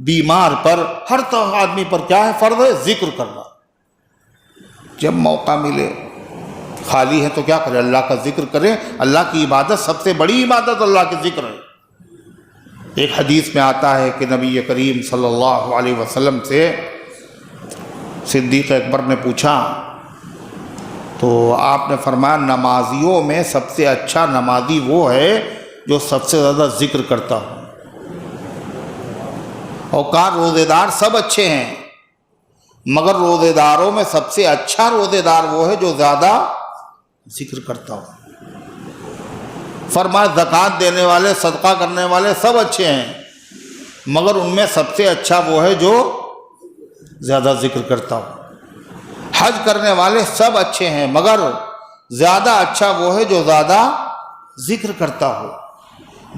بیمار پر، ہر آدمی پر کیا ہے؟ فرض ہے ذکر کرنا۔ جب موقع ملے، خالی ہے تو کیا کرے؟ اللہ کا ذکر کرے۔ اللہ کی عبادت سب سے بڑی عبادت اللہ کے ذکر ہے۔ ایک حدیث میں آتا ہے کہ نبی کریم صلی اللہ علیہ وسلم سے صدیق اکبر نے پوچھا تو آپ نے فرمایا نمازیوں میں سب سے اچھا نمازی وہ ہے جو سب سے زیادہ ذکر کرتا ہو۔ اور کہا روزے دار سب اچھے ہیں، مگر روزے داروں میں سب سے اچھا روزے دار وہ ہے جو زیادہ ذکر کرتا ہو۔ فرمایا زکوٰۃ دینے والے، صدقہ کرنے والے سب اچھے ہیں، مگر ان میں سب سے اچھا وہ ہے جو زیادہ ذکر کرتا ہو۔ حج کرنے والے سب اچھے ہیں، مگر زیادہ اچھا وہ ہے جو زیادہ ذکر کرتا ہو۔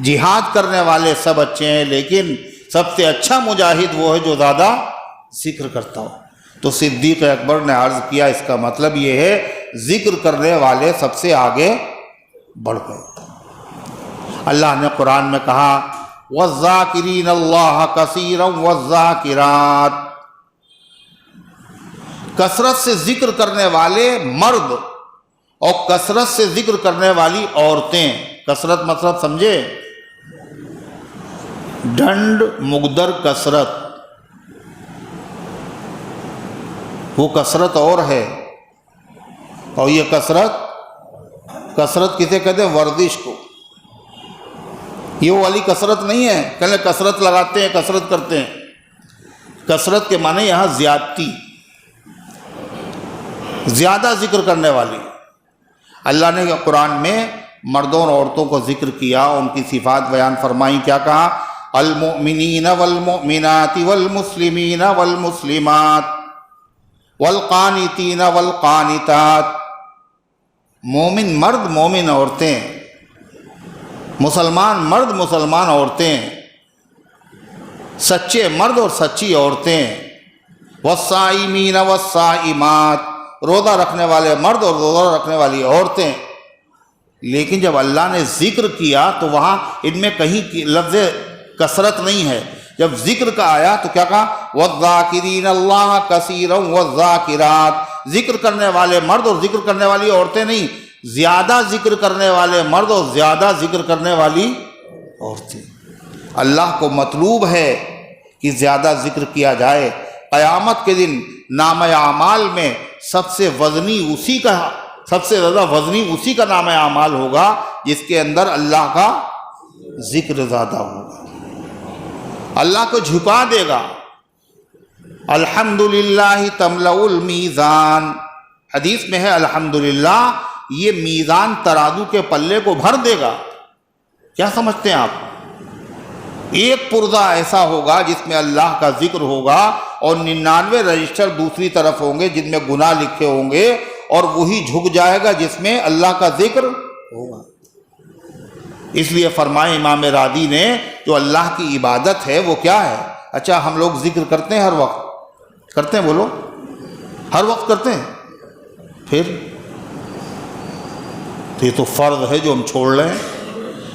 جہاد کرنے والے سب اچھے ہیں، لیکن سب سے اچھا مجاہد وہ ہے جو زیادہ ذکر کرتا ہو۔ تو صدیق اکبر نے عرض کیا اس کا مطلب یہ ہے ذکر کرنے والے سب سے آگے بڑھ گئے۔ اللہ نے قرآن میں کہا وَالذَّاكِرِينَ اللَّهَ كَثِيرًا وَالذَّاكِرَاتِ، کثرت سے ذکر کرنے والے مرد اور کثرت سے ذکر کرنے والی عورتیں۔ کثرت مطلب سمجھے؟ ڈنڈ مقدر کثرت، وہ کثرت اور ہے، اور یہ کثرت کسے کہتے ہیں؟ ورزش کو۔ یہ وہ والی کثرت نہیں ہے کہ کثرت لگاتے ہیں، کثرت کرتے ہیں۔ کثرت کے معنی یہاں زیادتی، زیادہ ذکر کرنے والی۔ اللہ نے قرآن میں مردوں اور عورتوں کو ذکر کیا، ان کی صفات بیان فرمائی۔ کیا کہا؟ المؤمنین والمؤمنات والمسلمین والمسلمات والقانتین والقانتات، مومن مرد، مومن عورتیں، مسلمان مرد، مسلمان عورتیں، سچے مرد اور سچی عورتیں، والصائمین والصائمات، روزہ رکھنے والے مرد اور روزہ رکھنے والی عورتیں۔ لیکن جب اللہ نے ذکر کیا تو وہاں ان میں کہیں لفظ کثرت نہیں ہے۔ جب ذکر کا آیا تو کیا کہا؟ وَالذَّاكِرِينَ اللَّهَ كَثِيرًا وَالذَّاكِرَاتِ، ذکر کرنے والے مرد اور ذکر کرنے والی عورتیں نہیں، زیادہ ذکر کرنے والے مرد اور زیادہ ذکر کرنے والی عورتیں۔ اللہ کو مطلوب ہے کہ زیادہ ذکر کیا جائے۔ قیامت کے دن نام اعمال میں سب سے زیادہ وزنی اسی کا نام اعمال ہوگا جس کے اندر اللہ کا ذکر زیادہ ہوگا۔ اللہ کو جھکا دے گا۔ الحمدللہ تملأ المیزان، حدیث میں ہے الحمدللہ یہ میزان ترازو کے پلے کو بھر دے گا۔ کیا سمجھتے ہیں آپ؟ ایک پرزہ ایسا ہوگا جس میں اللہ کا ذکر ہوگا، اور 99 رجسٹر دوسری طرف ہوں گے جن میں گناہ لکھے ہوں گے، اور وہی جھک جائے گا جس میں اللہ کا ذکر ہوگا۔ اس لیے فرمائے امام رازی نے جو اللہ کی عبادت ہے وہ کیا ہے؟ اچھا ہم لوگ ذکر کرتے ہیں، ہر وقت کرتے ہیں، بولو ہر وقت کرتے ہیں، پھر تو یہ تو فرض ہے جو ہم چھوڑ رہے ہیں،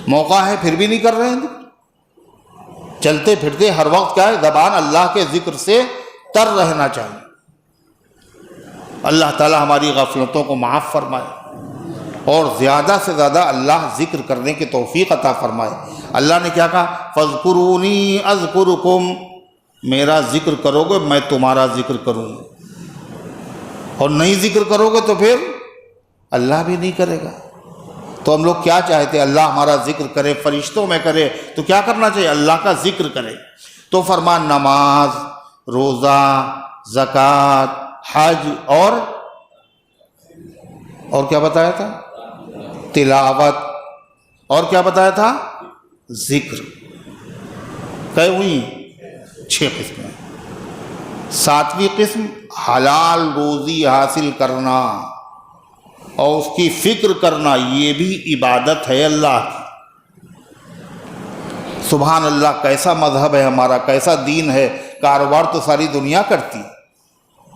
موقع ہے پھر بھی نہیں کر رہے ہیں۔ چلتے پھرتے ہر وقت کیا ہے؟ زبان اللہ کے ذکر سے تر رہنا چاہیے۔ اللہ تعالی ہماری غفلتوں کو معاف فرمائے اور زیادہ سے زیادہ اللہ ذکر کرنے کی توفیق عطا فرمائے۔ اللہ نے کیا کہا؟ فَاذْكُرُونِي أَذْكُرُكُمْ، میرا ذکر کرو گے میں تمہارا ذکر کروں گا، اور نہیں ذکر کرو گے تو پھر اللہ بھی نہیں کرے گا۔ تو ہم لوگ کیا چاہتے ہیں؟ اللہ ہمارا ذکر کرے، فرشتوں میں کرے، تو کیا کرنا چاہیے؟ اللہ کا ذکر کرے۔ تو فرما نماز، روزہ، زکوٰۃ، حج اور کیا بتایا تھا؟ تلاوت، اور کیا بتایا تھا؟ ذکر۔ کئے ہوئی؟ 6 قسمیں۔ 7ویں قسم حلال روزی حاصل کرنا اور اس کی فکر کرنا، یہ بھی عبادت ہے اللہ کی۔ سبحان اللہ، کیسا مذہب ہے ہمارا، کیسا دین ہے۔ کاروبار تو ساری دنیا کرتی ہے،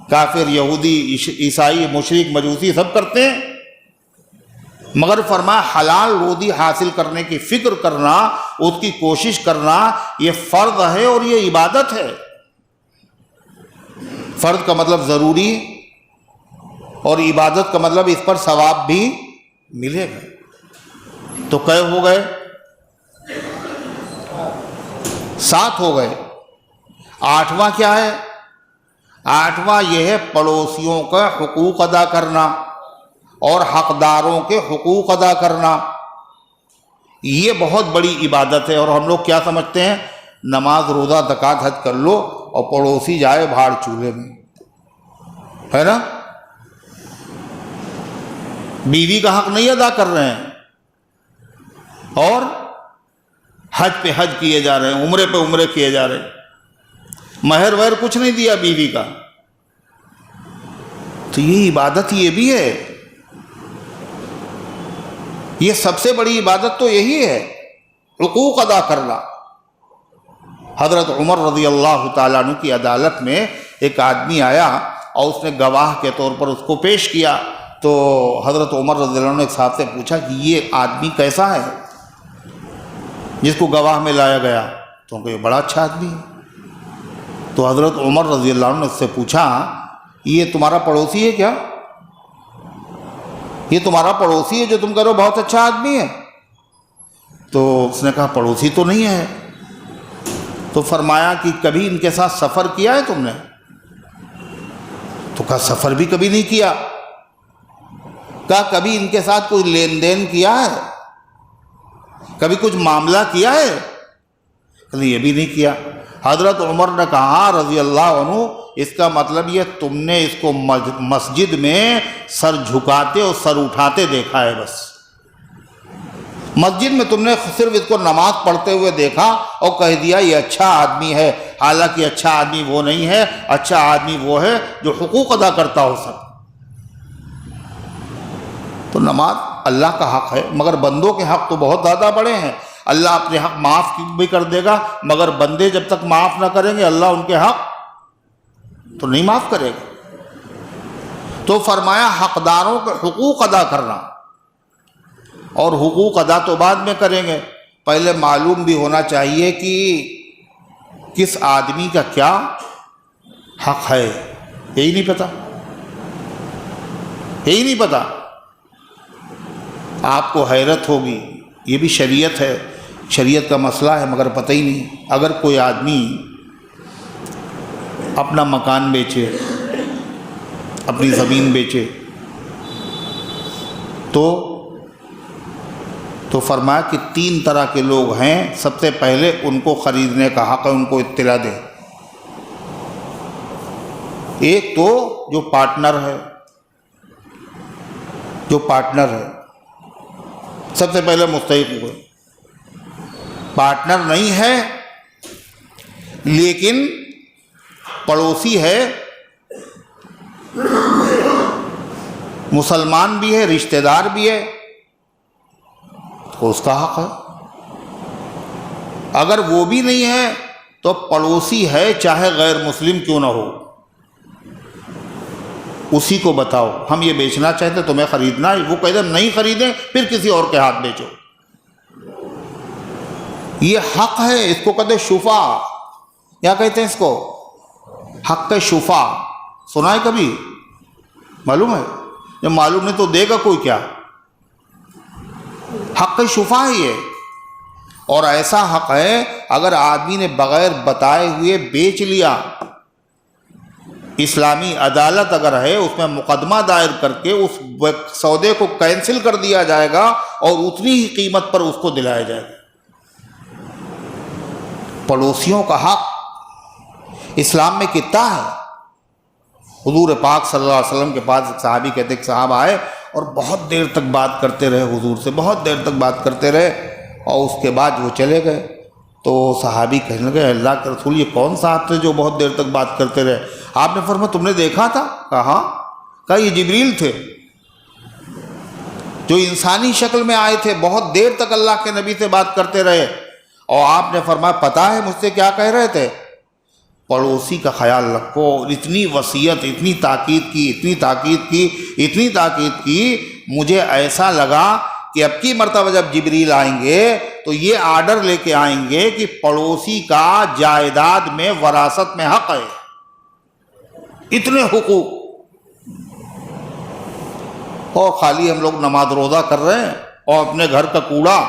کافر، یہودی، عیسائی، مشرک، مجوسی سب کرتے ہیں، مگر فرمایا حلال روزی حاصل کرنے کی فکر کرنا، اس کی کوشش کرنا، یہ فرض ہے اور یہ عبادت ہے۔ فرض کا مطلب ضروری، اور عبادت کا مطلب اس پر ثواب بھی ملے گا۔ تو کئے ہو گئے؟ 7 ہو گئے۔ 8واں کیا ہے؟ 8واں یہ ہے پڑوسیوں کا حقوق ادا کرنا اور حقداروں کے حقوق ادا کرنا۔ یہ بہت بڑی عبادت ہے، اور ہم لوگ کیا سمجھتے ہیں؟ نماز، روزہ، زکوٰۃ، حج کر لو اور پڑوسی جائے بھاڑ چولہے میں، ہے نا؟ بیوی کا حق نہیں ادا کر رہے ہیں، اور حج پہ حج کیے جا رہے ہیں، عمرے پہ عمرے کیے جا رہے ہیں، مہر وہر کچھ نہیں دیا بیوی کا۔ تو یہ عبادت یہ بھی ہے، یہ سب سے بڑی عبادت تو یہی ہے، حقوق ادا کرنا۔ حضرت عمر رضی اللہ تعالیٰ عنہ کی عدالت میں ایک آدمی آیا اور اس نے گواہ کے طور پر اس کو پیش کیا، تو حضرت عمر رضی اللہ عنہ نے ایک صاحب سے پوچھا کہ یہ آدمی کیسا ہے جس کو گواہ میں لایا گیا؟ تو یہ بڑا اچھا آدمی ہے۔ تو حضرت عمر رضی اللہ عنہ نے اس سے پوچھا یہ تمہارا پڑوسی ہے کیا؟ یہ تمہارا پڑوسی ہے جو تم کہہ رہے ہو بہت اچھا آدمی ہے؟ تو اس نے کہا پڑوسی تو نہیں ہے۔ تو فرمایا کہ کبھی ان کے ساتھ سفر کیا ہے تم نے؟ تو کہا سفر بھی کبھی نہیں کیا۔ کہا کبھی ان کے ساتھ کوئی لین دین کیا ہے؟ کبھی کچھ معاملہ کیا ہے؟ کہ یہ بھی نہیں کیا۔ حضرت عمر نے کہا رضی اللہ عنہ اس کا مطلب یہ تم نے اس کو مسجد میں سر جھکاتے اور سر اٹھاتے دیکھا ہے، بس مسجد میں تم نے صرف اس کو نماز پڑھتے ہوئے دیکھا اور کہہ دیا یہ اچھا آدمی ہے، حالانکہ اچھا آدمی وہ نہیں ہے، اچھا آدمی وہ ہے جو حقوق ادا کرتا ہو سب۔ تو نماز اللہ کا حق ہے، مگر بندوں کے حق تو بہت زیادہ بڑے ہیں۔ اللہ اپنے حق معاف بھی کر دے گا، مگر بندے جب تک معاف نہ کریں گے اللہ ان کے حق تو نہیں معاف کرے گا۔ تو فرمایا حقداروں کے حقوق ادا کرنا، اور حقوق ادا تو بعد میں کریں گے، پہلے معلوم بھی ہونا چاہیے کہ کس آدمی کا کیا حق ہے۔ یہی نہیں پتہ، یہی نہیں پتہ۔ آپ کو حیرت ہوگی، یہ بھی شریعت ہے، شریعت کا مسئلہ ہے، مگر پتہ ہی نہیں۔ اگر کوئی آدمی اپنا مکان بیچے، اپنی زمین بیچے، تو فرمایا کہ 3 طرح کے لوگ ہیں، سب سے پہلے ان کو خریدنے کا حق ہے، ان کو اطلاع دے۔ ایک تو جو پارٹنر ہے، سب سے پہلے مستحق ہوئے۔ پارٹنر نہیں ہے لیکن پڑوسی ہے، مسلمان بھی ہے، رشتہ دار بھی ہے، تو اس کا حق ہے۔ اگر وہ بھی نہیں ہے تو پڑوسی ہے چاہے غیر مسلم کیوں نہ ہو، اسی کو بتاؤ ہم یہ بیچنا چاہتے تمہیں خریدنا ہے، وہ کہتے نہیں خریدیں پھر کسی اور کے ہاتھ بیچو۔ یہ حق ہے، اس کو کہتے شفا، کیا کہتے ہیں اس کو؟ حق شفا۔ سنا ہے کبھی؟ معلوم ہے؟ جب معلوم نہیں تو دے گا کوئی کیا؟ حق شفا ہے یہ، اور ایسا حق ہے اگر آدمی نے بغیر بتائے ہوئے بیچ لیا، اسلامی عدالت اگر ہے اس میں مقدمہ دائر کر کے اس سودے کو کینسل کر دیا جائے گا اور اتنی ہی قیمت پر اس کو دلایا جائے گا۔ پڑوسیوں کا حق اسلام میں کتنا ہے؟ حضور پاک صلی اللہ علیہ وسلم کے پاس ایک صحابی کہتے ہیں کہ صاحب آئے اور بہت دیر تک بات کرتے رہے حضور سے، بہت دیر تک بات کرتے رہے، اور اس کے بعد وہ چلے گئے۔ تو صحابی کہنے لگے اللہ کے رسول یہ کون سا آپ تھے جو بہت دیر تک بات کرتے رہے؟ آپ نے فرمایا تم نے دیکھا تھا؟ کہا ہاں۔ کہا یہ جبریل تھے جو انسانی شکل میں آئے تھے، بہت دیر تک اللہ کے نبی سے بات کرتے رہے، اور آپ نے فرمایا پتہ ہے مجھ سے کیا کہہ رہے تھے؟ پڑوسی کا خیال رکھو۔ اتنی وصیت، اتنی تاکید کی، اتنی تاکید کی، مجھے ایسا لگا کہ اب کی مرتبہ جب جبریل آئیں گے تو یہ آرڈر لے کے آئیں گے کہ پڑوسی کا جائیداد میں وراثت میں حق ہے، اتنے حقوق۔ اور خالی ہم لوگ نماز روزہ کر رہے ہیں اور اپنے گھر کا کوڑا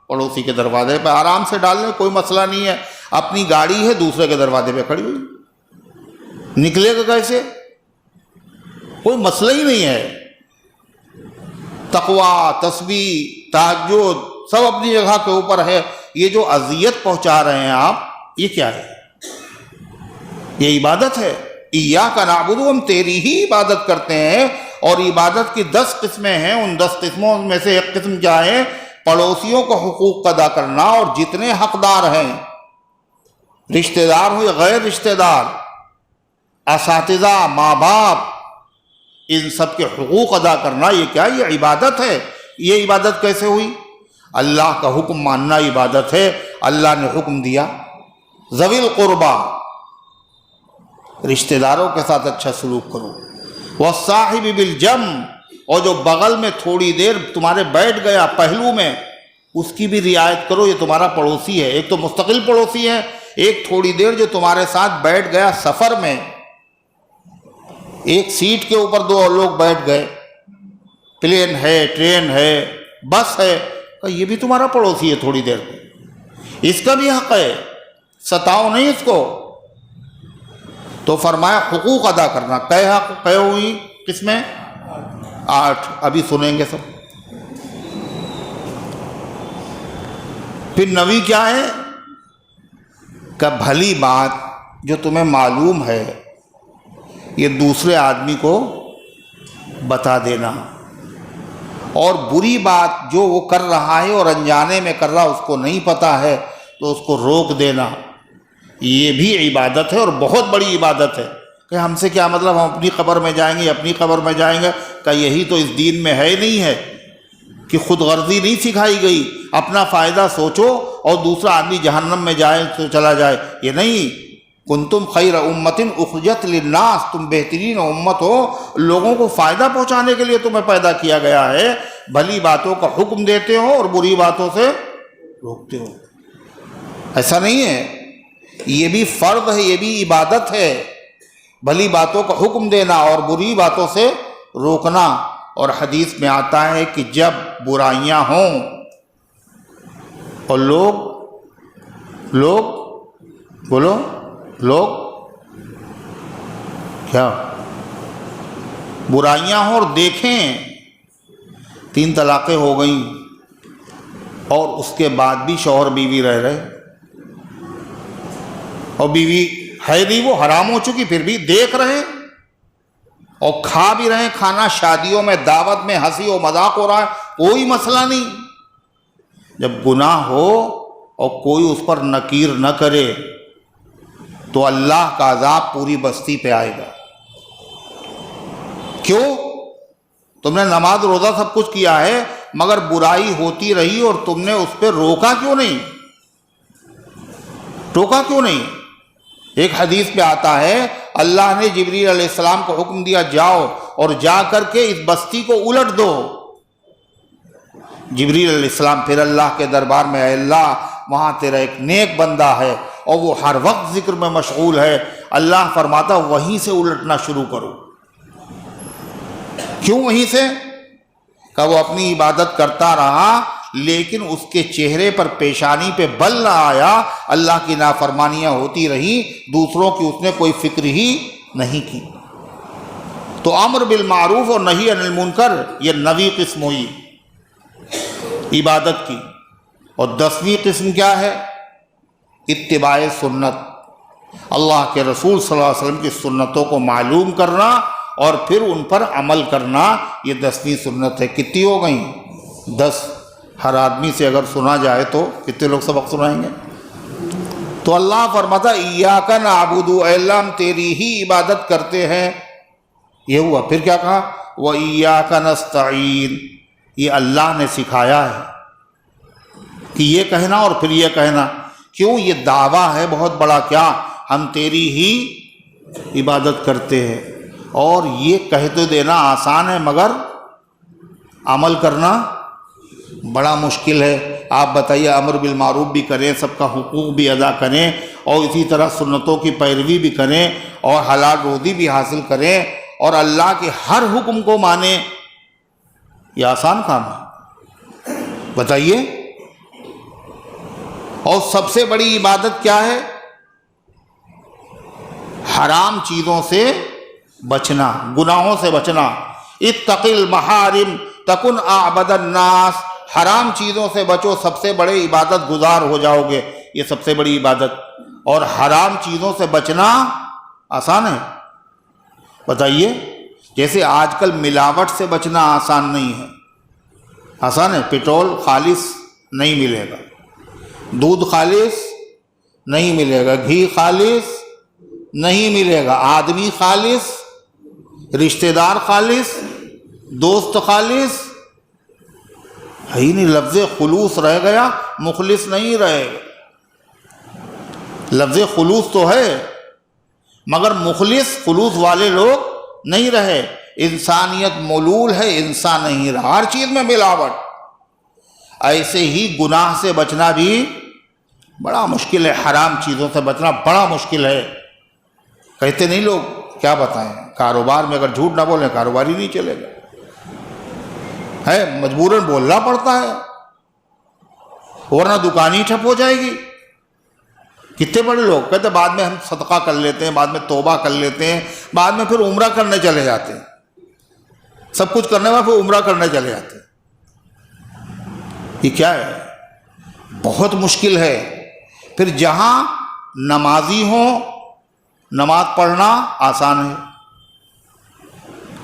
پڑوسی کے دروازے پہ آرام سے ڈال لیں، کوئی مسئلہ نہیں ہے۔ اپنی گاڑی ہے دوسرے کے دروازے پہ کھڑی ہوئی، نکلے گا کیسے؟ کوئی مسئلہ ہی نہیں ہے۔ تقویٰ، تسبیح، تہجد سب اپنی جگہ کے اوپر ہے۔ یہ جو اذیت پہنچا رہے ہیں آپ، یہ کیا ہے؟ یہ عبادت ہے۔ ایاک نعبد، ہم تیری ہی عبادت کرتے ہیں، اور عبادت کی 10 قسمیں ہیں۔ ان 10 قسموں میں سے ایک قسم کیا ہے؟ پڑوسیوں کو حقوق ادا کرنا، اور جتنے حقدار ہیں، رشتہ دار ہو یا غیر رشتہ دار، اساتذہ، ماں باپ، ان سب کے حقوق ادا کرنا، یہ کیا؟ یہ عبادت ہے۔ یہ عبادت کیسے ہوئی؟ اللہ کا حکم ماننا عبادت ہے۔ اللہ نے حکم دیا ذوی القربا، رشتہ داروں کے ساتھ اچھا سلوک کرو، والصاحب بالجنب، اور جو بغل میں تھوڑی دیر تمہارے بیٹھ گیا پہلو میں، اس کی بھی رعایت کرو، یہ تمہارا پڑوسی ہے۔ ایک تو مستقل پڑوسی ہے، ایک تھوڑی دیر جو تمہارے ساتھ بیٹھ گیا سفر میں، ایک سیٹ کے اوپر 2 لوگ بیٹھ گئے، پلین ہے، ٹرین ہے، بس ہے، یہ بھی تمہارا پڑوسی ہے تھوڑی دیر، اس کا بھی حق ہے، ستاؤ نہیں اس کو۔ تو فرمایا حقوق ادا کرنا۔ کہے ہوئی کس میں؟ 8، ابھی سنیں گے سب۔ پھر 9 کیا ہے؟ کہ بھلی بات جو تمہیں معلوم ہے یہ دوسرے آدمی کو بتا دینا، اور بری بات جو وہ کر رہا ہے اور انجانے میں کر رہا اس کو نہیں پتا ہے تو اس کو روک دینا، یہ بھی عبادت ہے، اور بہت بڑی عبادت ہے۔ کہ ہم سے کیا مطلب، ہم اپنی قبر میں جائیں گے، اپنی قبر میں جائیں گے؟ کہ یہی تو اس دین میں ہے نہیں ہے کہ خود غرضی نہیں سکھائی گئی، اپنا فائدہ سوچو اور دوسرا آدمی جہنم میں جائے تو چلا جائے، یہ نہیں۔ کنتم خیر امت اخرجت للناس، تم بہترین امت ہو، لوگوں کو فائدہ پہنچانے کے لیے تمہیں پیدا کیا گیا ہے، بھلی باتوں کا حکم دیتے ہو اور بری باتوں سے روکتے ہو۔ ایسا نہیں ہے، یہ بھی فرض ہے، یہ بھی عبادت ہے، بھلی باتوں کا حکم دینا اور بری باتوں سے روکنا۔ اور حدیث میں آتا ہے کہ جب برائیاں ہوں اور لوگ بولو، لوگ کیا برائیاں ہوں اور دیکھیں 3 طلاقیں ہو گئیں اور اس کے بعد بھی شوہر بیوی رہ رہے، اور بیوی ہے نہیں، وہ حرام ہو چکی، پھر بھی دیکھ رہے اور کھا بھی رہے کھانا، شادیوں میں دعوت میں ہنسی و مذاق ہو رہا ہے، کوئی مسئلہ نہیں۔ جب گناہ ہو اور کوئی اس پر نکیر نہ کرے تو اللہ کا عذاب پوری بستی پہ آئے گا۔ کیوں؟ تم نے نماز روزہ سب کچھ کیا ہے، مگر برائی ہوتی رہی اور تم نے اس پہ روکا کیوں نہیں؟ ٹوکا کیوں نہیں؟ ایک حدیث پہ آتا ہے اللہ نے جبریل علیہ السلام کو حکم دیا جاؤ اور جا کر کے اس بستی کو الٹ دو۔ جبریل علیہ السلام پھر اللہ کے دربار میں، اے اللہ وہاں تیرا ایک نیک بندہ ہے اور وہ ہر وقت ذکر میں مشغول ہے۔ اللہ فرماتا وہیں سے الٹنا شروع کرو۔ کیوں وہیں سے؟ کہ وہ اپنی عبادت کرتا رہا لیکن اس کے چہرے پر، پیشانی پہ بل نہ آیا، اللہ کی نافرمانیاں ہوتی رہیں، دوسروں کی اس نے کوئی فکر ہی نہیں کی۔ تو امر بالمعروف اور نہی عن المنکر یہ 9ویں قسم ہوئی عبادت کی۔ اور 10ویں قسم کیا ہے؟ اتباع سنت، اللہ کے رسول صلی اللہ علیہ وسلم کی سنتوں کو معلوم کرنا اور پھر ان پر عمل کرنا، یہ 10ویں سنت ہے۔ کتنی ہو گئیں؟ 10۔ ہر آدمی سے اگر سنا جائے تو کتنے لوگ سبق سنائیں گے؟ تو اللہ فرماتا ایاک نعبد، اے اللہ ہم تیری ہی عبادت کرتے ہیں، یہ ہوا۔ پھر کیا کہا؟ وایاک نستعین، یہ اللہ نے سکھایا ہے کہ یہ کہنا اور پھر یہ کہنا۔ کیوں؟ یہ دعویٰ ہے بہت بڑا، کیا ہم تیری ہی عبادت کرتے ہیں۔ اور یہ کہہ تو دینا آسان ہے مگر عمل کرنا بڑا مشکل ہے۔ آپ بتائیے، امر بالمعروف بھی کریں، سب کا حقوق بھی ادا کریں، اور اسی طرح سنتوں کی پیروی بھی کریں، اور حلال روزی بھی حاصل کریں، اور اللہ کے ہر حکم کو مانیں، یہ آسان کام ہے؟ بتائیے۔ اور سب سے بڑی عبادت کیا ہے؟ حرام چیزوں سے بچنا، گناہوں سے بچنا۔ اتق المحارم تکن اعبد الناس، حرام چیزوں سے بچو، سب سے بڑے عبادت گزار ہو جاؤ گے، یہ سب سے بڑی عبادت۔ اور حرام چیزوں سے بچنا آسان ہے؟ بتائیے۔ جیسے آج کل ملاوٹ سے بچنا آسان نہیں ہے، آسان ہے؟ پٹرول خالص نہیں ملے گا، دودھ خالص نہیں ملے گا، گھی خالص نہیں ملے گا، آدمی خالص، رشتہ دار خالص، دوست خالص ہے ہی نہیں۔ لفظ خلوص رہ گیا، مخلص نہیں رہے گا۔ لفظ خلوص تو ہے مگر مخلص، خلوص والے لوگ نہیں رہے۔ انسانیت مولول ہے، انسان نہیں رہا، ہر چیز میں ملاوٹ۔ ایسے ہی گناہ سے بچنا بھی بڑا مشکل ہے، حرام چیزوں سے بچنا بڑا مشکل ہے۔ کہتے نہیں لوگ، کیا بتائیں، کاروبار میں اگر جھوٹ نہ بولیں کاروبار ہی نہیں چلے گا، ہے مجبوراً بولنا پڑتا ہے، ورنہ دکان ہی ٹھپ ہو جائے گی۔ کتنے بڑے لوگ کہتے بعد میں ہم صدقہ کر لیتے ہیں، بعد میں توبہ کر لیتے ہیں، بعد میں پھر عمرہ کرنے چلے جاتے ہیں، سب کچھ کرنے میں پھر عمرہ کرنے چلے جاتے ہیں۔ یہ کیا ہے؟ بہت مشکل ہے۔ پھر جہاں نمازی ہوں نماز پڑھنا آسان ہے،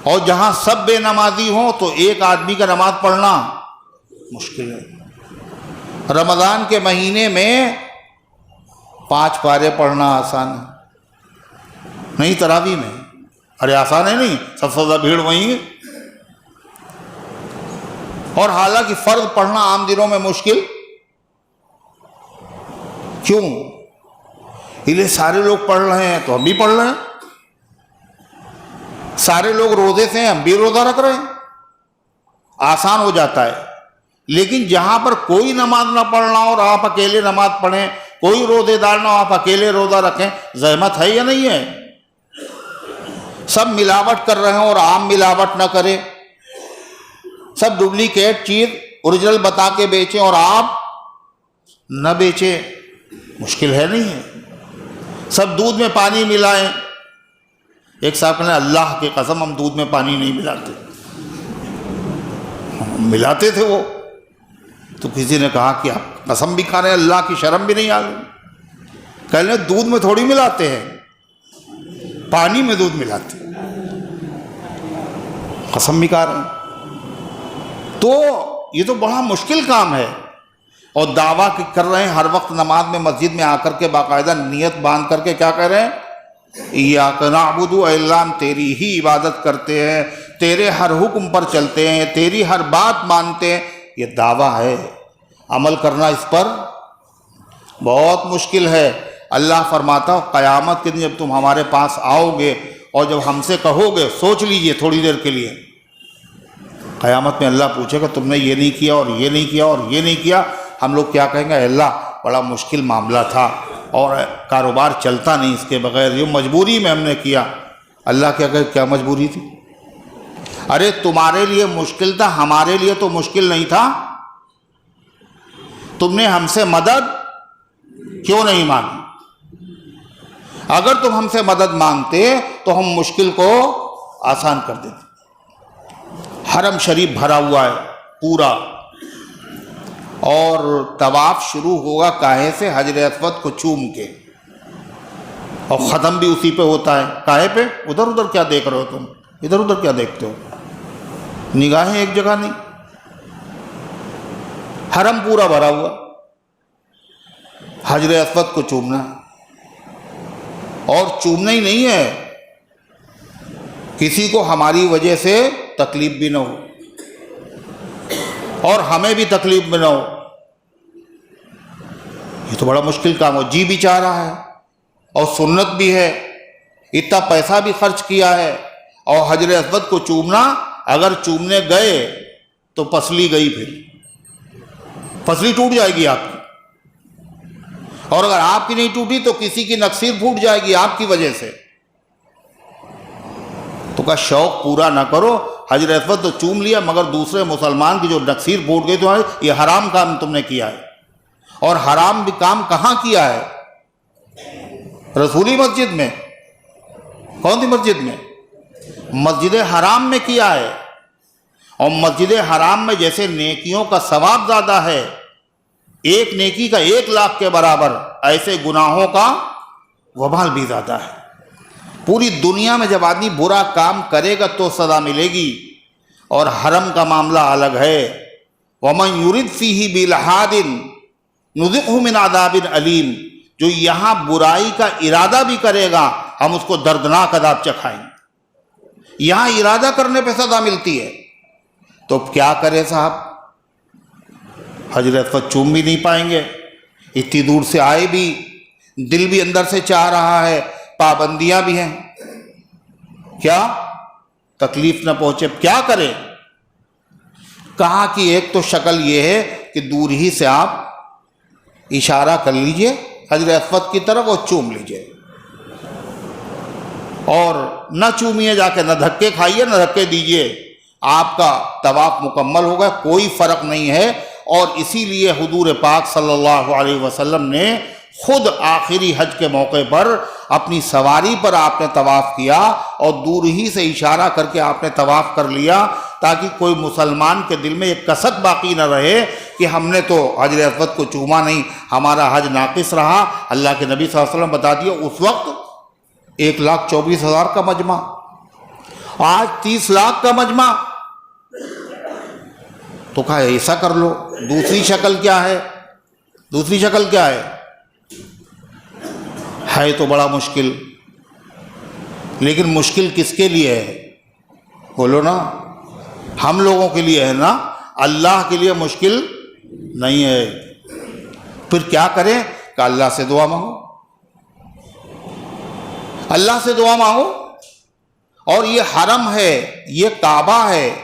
اور جہاں سب بے نمازی ہوں تو ایک آدمی کا نماز پڑھنا مشکل ہے۔ رمضان کے مہینے میں 5 پارے پڑھنا آسان ہے نہیں؟ تراویح میں ارے آسان ہے نہیں، سب سے زیادہ بھیڑ وہیں ہے۔ اور حالانکہ فرض پڑھنا عام دنوں میں مشکل، کیوں؟ یہ سارے لوگ پڑھ رہے ہیں تو ہم بھی پڑھ رہے ہیں، سارے لوگ روزے سے ہیں ہم بھی روزہ رکھ رہے ہیں، آسان ہو جاتا ہے۔ لیکن جہاں پر کوئی نماز نہ پڑھنا اور آپ اکیلے نماز پڑھیں، کوئی روزے دار نہ ہو آپ اکیلے روزہ رکھیں، زحمت ہے یا نہیں ہے؟ سب ملاوٹ کر رہے ہیں اور عام ملاوٹ نہ کریں، سب ڈپلیکیٹ چیز اوریجنل بتا کے بیچیں اور آپ نہ بیچیں، مشکل ہے نہیں ہے؟ سب دودھ میں پانی ملائیں۔ ایک صاحب نے اللہ کی قسم ہم دودھ میں پانی نہیں ملاتے، ملاتے تھے وہ، تو کسی نے کہا کہ آپ قسم بھی کھا رہے ہیں، اللہ کی شرم بھی نہیں آ گئی؟ کہہ لیں دودھ میں تھوڑی ملاتے ہیں، پانی میں دودھ ملاتے ہیں، قسم بھی کھا رہے ہیں۔ تو یہ تو بڑا مشکل کام ہے۔ اور دعویٰ کر رہے ہیں ہر وقت نماز میں مسجد میں آ کر کے باقاعدہ نیت باندھ کر کے کیا کہہ رہے ہیں؟ ایاک نعبد، اے اللہ ہم تیری ہی عبادت کرتے ہیں، تیرے ہر حکم پر چلتے ہیں، تیری ہر بات مانتے ہیں. یہ دعویٰ ہے. عمل کرنا اس پر بہت مشکل ہے. اللہ فرماتا قیامت کے دن جب تم ہمارے پاس آؤ گے اور جب ہم سے کہو گے، سوچ لیجئے تھوڑی دیر کے لیے، قیامت میں اللہ پوچھے گا تم نے یہ نہیں کیا اور یہ نہیں کیا اور یہ نہیں کیا. ہم لوگ کیا کہیں گے؟ اے اللہ بڑا مشکل معاملہ تھا اور کاروبار چلتا نہیں اس کے بغیر، یہ مجبوری میں ہم نے کیا. اللہ کیا کہے کیا مجبوری تھی؟ ارے تمہارے لیے مشکل تھا، ہمارے لیے تو مشکل نہیں تھا. تم نے ہم سے مدد کیوں نہیں مانگی؟ اگر تم ہم سے مدد مانگتے تو ہم مشکل کو آسان کر دیتے. حرم شریف بھرا ہوا ہے پورا، اور طواف شروع ہوگا کاہے سے؟ حجر اسود کو چوم کے، اور ختم بھی اسی پہ ہوتا ہے. کاہے پہ؟ ادھر ادھر کیا دیکھ رہے ہو تم؟ ادھر ادھر کیا دیکھتے ہو؟ نگاہیں ایک جگہ نہیں. حرم پورا بھرا ہوا، حجر اسود کو چومنا. اور چومنا ہی نہیں ہے، کسی کو ہماری وجہ سے تکلیف بھی نہ ہو اور ہمیں بھی تکلیف بھی نہ ہو. یہ تو بڑا مشکل کام ہو. جی بھی چاہ رہا ہے اور سنت بھی ہے، اتنا پیسہ بھی خرچ کیا ہے، اور حجر اسود کو چومنا، اگر چومنے گئے تو پسلی گئی، پھر پسلی ٹوٹ جائے گی آپ کی، اور اگر آپ کی نہیں ٹوٹی تو کسی کی نکسیر پھوٹ جائے گی آپ کی وجہ سے. تو کا شوق پورا نہ کرو. حجر اسود تو چوم لیا، مگر دوسرے مسلمان کی جو نکسیر پھوٹ گئی تمہاری، یہ حرام کام تم نے کیا ہے. اور حرام بھی کام کہاں کیا ہے؟ رسولی مسجد میں. کون سی مسجد میں؟ مسجد حرام میں کیا ہے. اور مسجد حرام میں جیسے نیکیوں کا ثواب زیادہ ہے، ایک نیکی کا 1,00,000 کے برابر، ایسے گناہوں کا وبال بھی زیادہ ہے. پوری دنیا میں جب آدمی برا کام کرے گا تو سزا ملے گی، اور حرم کا معاملہ الگ ہے. وَمَن يُرِدْ فِيهِ بِإِلْحَادٍ نُذِقْهُ مِنْ عَذَابٍ أَلِيمٍ، جو یہاں برائی کا ارادہ بھی کرے گا ہم اس کو دردناک عذاب چکھائیں گے. یہاں ارادہ کرنے پہ سزا ملتی ہے. تو کیا کرے صاحب؟ حجر اسود چوم بھی نہیں پائیں گے، اتنی دور سے آئے بھی، دل بھی اندر سے چاہ رہا ہے، پابندیاں بھی ہیں، کیا تکلیف نہ پہنچے؟ کیا کرے؟ کہا کہ ایک تو شکل یہ ہے کہ دور ہی سے آپ اشارہ کر لیجئے حجر اسود کی طرف اور چوم لیجئے، اور نہ چومیے جا کے، نہ دھکے کھائیے نہ دھکے دیجئے، آپ کا طواف مکمل ہوگا، کوئی فرق نہیں ہے. اور اسی لیے حضور پاک صلی اللہ علیہ وسلم نے خود آخری حج کے موقع پر اپنی سواری پر آپ نے طواف کیا، اور دور ہی سے اشارہ کر کے آپ نے طواف کر لیا، تاکہ کوئی مسلمان کے دل میں ایک کسک باقی نہ رہے کہ ہم نے تو حجر اسود کو چوما نہیں، ہمارا حج ناقص رہا. اللہ کے نبی صلی اللہ علیہ وسلم بتا دیا اس وقت 1,24,000 کا مجمع، آج 30 لاکھ کا مجمع. تو کہا ایسا کر لو. دوسری شکل کیا ہے؟ دوسری شکل کیا ہے؟ ہے تو بڑا مشکل، لیکن مشکل کس کے لیے ہے؟ بولو نا. ہم لوگوں کے لیے ہے نا، اللہ کے لیے مشکل نہیں ہے. پھر کیا کریں؟ کہ اللہ سے دعا مانگو، اللہ سے دعا مانگو. اور یہ حرم ہے، یہ کعبہ ہے،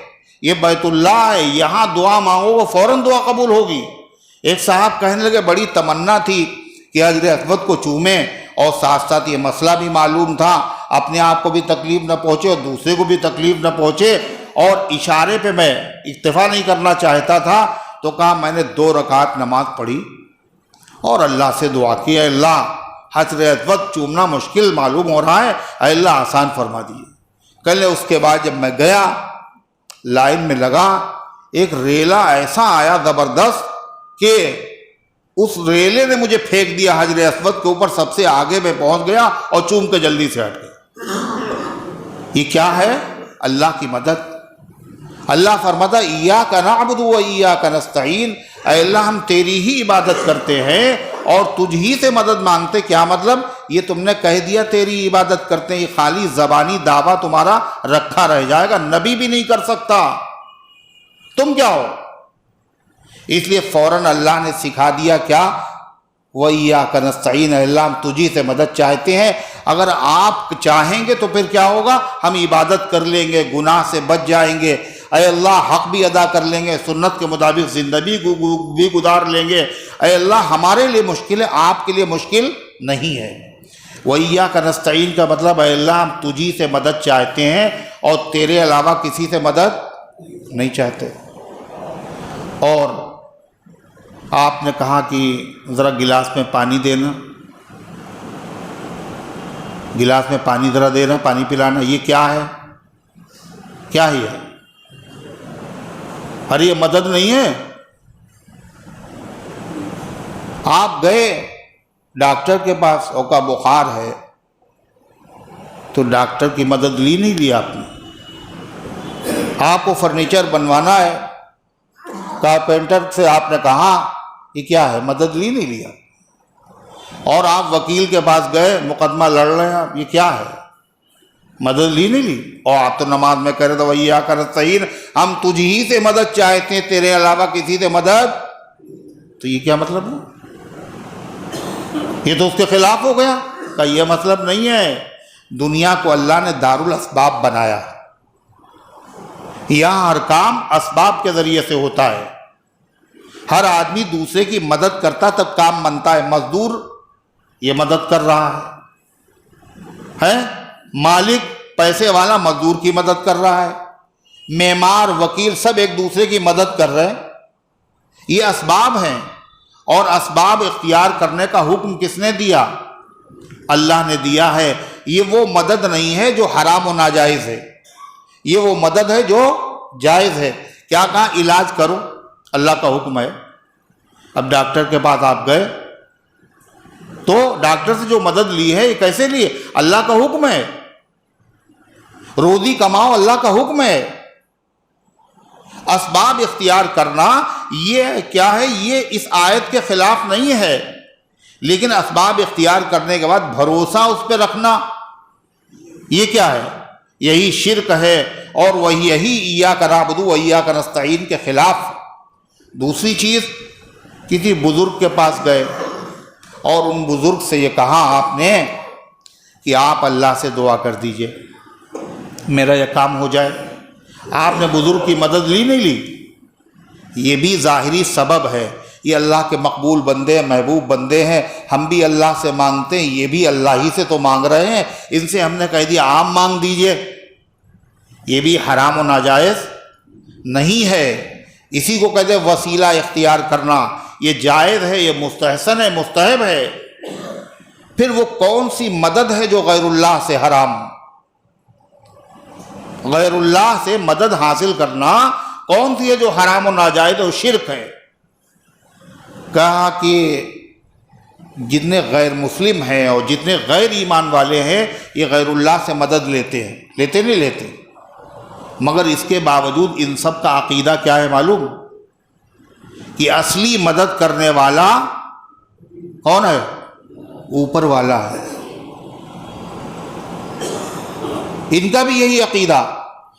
یہ بیت اللہ ہے، یہاں دعا مانگو وہ فوراً دعا قبول ہوگی. ایک صاحب کہنے لگے بڑی تمنا تھی کہ حجر اسود کو چومیں، اور ساتھ ساتھ یہ مسئلہ بھی معلوم تھا اپنے آپ کو بھی تکلیف نہ پہنچے اور دوسرے کو بھی تکلیف نہ پہنچے، اور اشارے پہ میں اکتفا نہیں کرنا چاہتا تھا. تو کہا میں نے 2 رکعت نماز پڑھی اور اللہ سے دعا کی، اے اللہ حجر اسود چومنا مشکل معلوم ہو رہا ہے، اے اللہ آسان فرما دیے. کل اس کے بعد جب میں گیا لائن میں لگا، ایک ریلا ایسا آیا زبردست کہ اس ریلے نے مجھے پھینک دیا حجر اسود کے اوپر، سب سے آگے میں پہنچ گیا اور چوم کے جلدی سے ہٹ گیا. یہ کیا ہے؟ اللہ کی مدد. اللہ فرماتا ایاک نعبد و ایاک نستعین، اے اللہ ہم تیری ہی عبادت کرتے ہیں اور تجھ ہی سے مدد مانگتے. کیا مطلب؟ یہ تم نے کہہ دیا تیری عبادت کرتے ہیں، یہ خالی زبانی دعویٰ تمہارا رکھا رہ جائے گا، نبی بھی نہیں کر سکتا، تم کیا ہو؟ اس لیے فوراً اللہ نے سکھا دیا کیا؟ وَإِيَّاكَ نَسْتَعِينُ، اللہ ہم تجھی سے مدد چاہتے ہیں. اگر آپ چاہیں گے تو پھر کیا ہوگا؟ ہم عبادت کر لیں گے، گناہ سے بچ جائیں گے، اے اللہ حق بھی ادا کر لیں گے، سنت کے مطابق زندگی بھی گزار لیں گے. اے اللہ ہمارے لیے مشکل ہے، آپ کے لیے مشکل نہیں ہے. وَإِيَّاكَ نَسْتَعِينُ کا مطلب اے اللہ ہم تجھی سے مدد چاہتے ہیں اور تیرے علاوہ کسی سے مدد نہیں چاہتے. اور آپ نے کہا کہ ذرا گلاس میں پانی دینا، گلاس میں پانی ذرا دینا، پانی پلانا، یہ کیا ہے؟ کیا ہی ہے؟ ارے یہ مدد نہیں ہے. آپ گئے ڈاکٹر کے پاس، او کا بخار ہے، تو ڈاکٹر کی مدد لی نہیں لی آپ نے. آپ کو فرنیچر بنوانا ہے، کارپینٹر سے آپ نے کہا یہ کیا ہے؟ مدد لی نہیں لیا. اور آپ وکیل کے پاس گئے، مقدمہ لڑ رہے ہیں آپ، یہ کیا ہے؟ مدد لی نہیں لی. اور آپ تو نماز میں کہہ رہے تھے وَإِيَّاكَ نَسْتَعِينُ، ہم تجھ ہی سے مدد چاہتے ہیں، تیرے علاوہ کسی سے مدد. تو یہ کیا مطلب ہے؟ یہ تو اس کے خلاف ہو گیا. کہ یہ مطلب نہیں ہے. دنیا کو اللہ نے دارالاسباب بنایا، یہاں ہر کام اسباب کے ذریعے سے ہوتا ہے. ہر آدمی دوسرے کی مدد کرتا تب کام بنتا ہے. مزدور یہ مدد کر رہا ہے، مالک پیسے والا مزدور کی مدد کر رہا ہے، معمار وکیل سب ایک دوسرے کی مدد کر رہے ہیں. یہ اسباب ہیں، اور اسباب اختیار کرنے کا حکم کس نے دیا؟ اللہ نے دیا ہے. یہ وہ مدد نہیں ہے جو حرام و ناجائز ہے، یہ وہ مدد ہے جو جائز ہے. کیا کہا؟ علاج کرو، اللہ کا حکم ہے. اب ڈاکٹر کے پاس آپ گئے تو ڈاکٹر سے جو مدد لی ہے یہ کیسے لی ہے؟ اللہ کا حکم ہے. روزی کماؤ، اللہ کا حکم ہے. اسباب اختیار کرنا یہ کیا ہے؟ یہ اس آیت کے خلاف نہیں ہے، لیکن اسباب اختیار کرنے کے بعد بھروسہ اس پہ رکھنا یہ کیا ہے؟ یہی شرک ہے، اور وہی یہی ایاک نعبد و ایاک نستعین کے خلاف. دوسری چیز، کسی بزرگ کے پاس گئے اور ان بزرگ سے یہ کہا آپ نے کہ آپ اللہ سے دعا کر دیجئے میرا یہ کام ہو جائے. آپ نے بزرگ کی مدد لی نہیں لی. یہ بھی ظاہری سبب ہے. یہ اللہ کے مقبول بندے، محبوب بندے ہیں، ہم بھی اللہ سے مانگتے ہیں، یہ بھی اللہ ہی سے تو مانگ رہے ہیں. ان سے ہم نے کہہ دیا آپ مانگ دیجئے، یہ بھی حرام و ناجائز نہیں ہے. اسی کو کہتے ہیں وسیلہ اختیار کرنا. یہ جائز ہے، یہ مستحسن ہے، مستحب ہے. پھر وہ کون سی مدد ہے جو غیر اللہ سے حرام؟ غیر اللہ سے مدد حاصل کرنا کون سی ہے جو حرام و ناجائز و شرک ہے؟ کہا کہ جتنے غیر مسلم ہیں اور جتنے غیر ایمان والے ہیں یہ غیر اللہ سے مدد لیتے ہیں. لیتے نہیں لیتے؟ مگر اس کے باوجود ان سب کا عقیدہ کیا ہے معلوم؟ کہ اصلی مدد کرنے والا کون ہے؟ اوپر والا ہے. ان کا بھی یہی عقیدہ.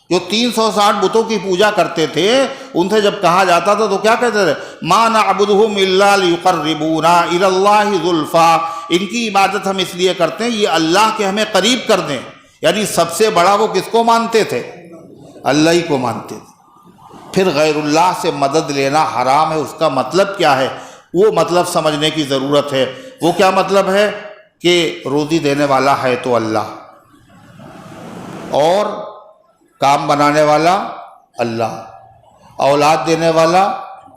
جو 360 بتوں کی پوجا کرتے تھے ان سے جب کہا جاتا تھا تو کیا کہتے تھے؟ ما نعبدہم الا لیقربونا الی اللہ زلفا. ان کی عبادت ہم اس لیے کرتے ہیں یہ اللہ کے ہمیں قریب کر دیں. یعنی سب سے بڑا وہ کس کو مانتے تھے؟ اللہ ہی کو مانتے تھے. پھر غیر اللہ سے مدد لینا حرام ہے. اس کا مطلب کیا ہے؟ وہ مطلب سمجھنے کی ضرورت ہے. وہ کیا مطلب ہے؟ کہ روزی دینے والا ہے تو اللہ، اور کام بنانے والا اللہ، اولاد دینے والا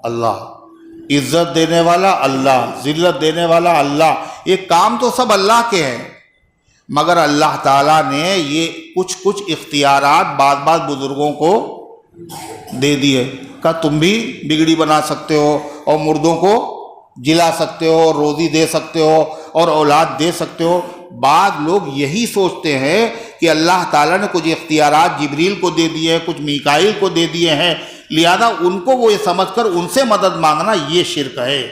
اللہ، عزت دینے والا اللہ، ذلت دینے والا اللہ. یہ کام تو سب اللہ کے ہیں، مگر اللہ تعالیٰ نے یہ کچھ اختیارات بعض بزرگوں کو دے دیے. کہ تم بھی بگڑی بنا سکتے ہو اور مردوں کو جلا سکتے ہو، روزی دے سکتے ہو اور اولاد دے سکتے ہو. بعض لوگ یہی سوچتے ہیں کہ اللہ تعالیٰ نے کچھ اختیارات جبریل کو دے دیے ہیں، کچھ میکائیل کو دے دیے ہیں، لہذا ان کو وہ یہ سمجھ کر ان سے مدد مانگنا یہ شرک ہے.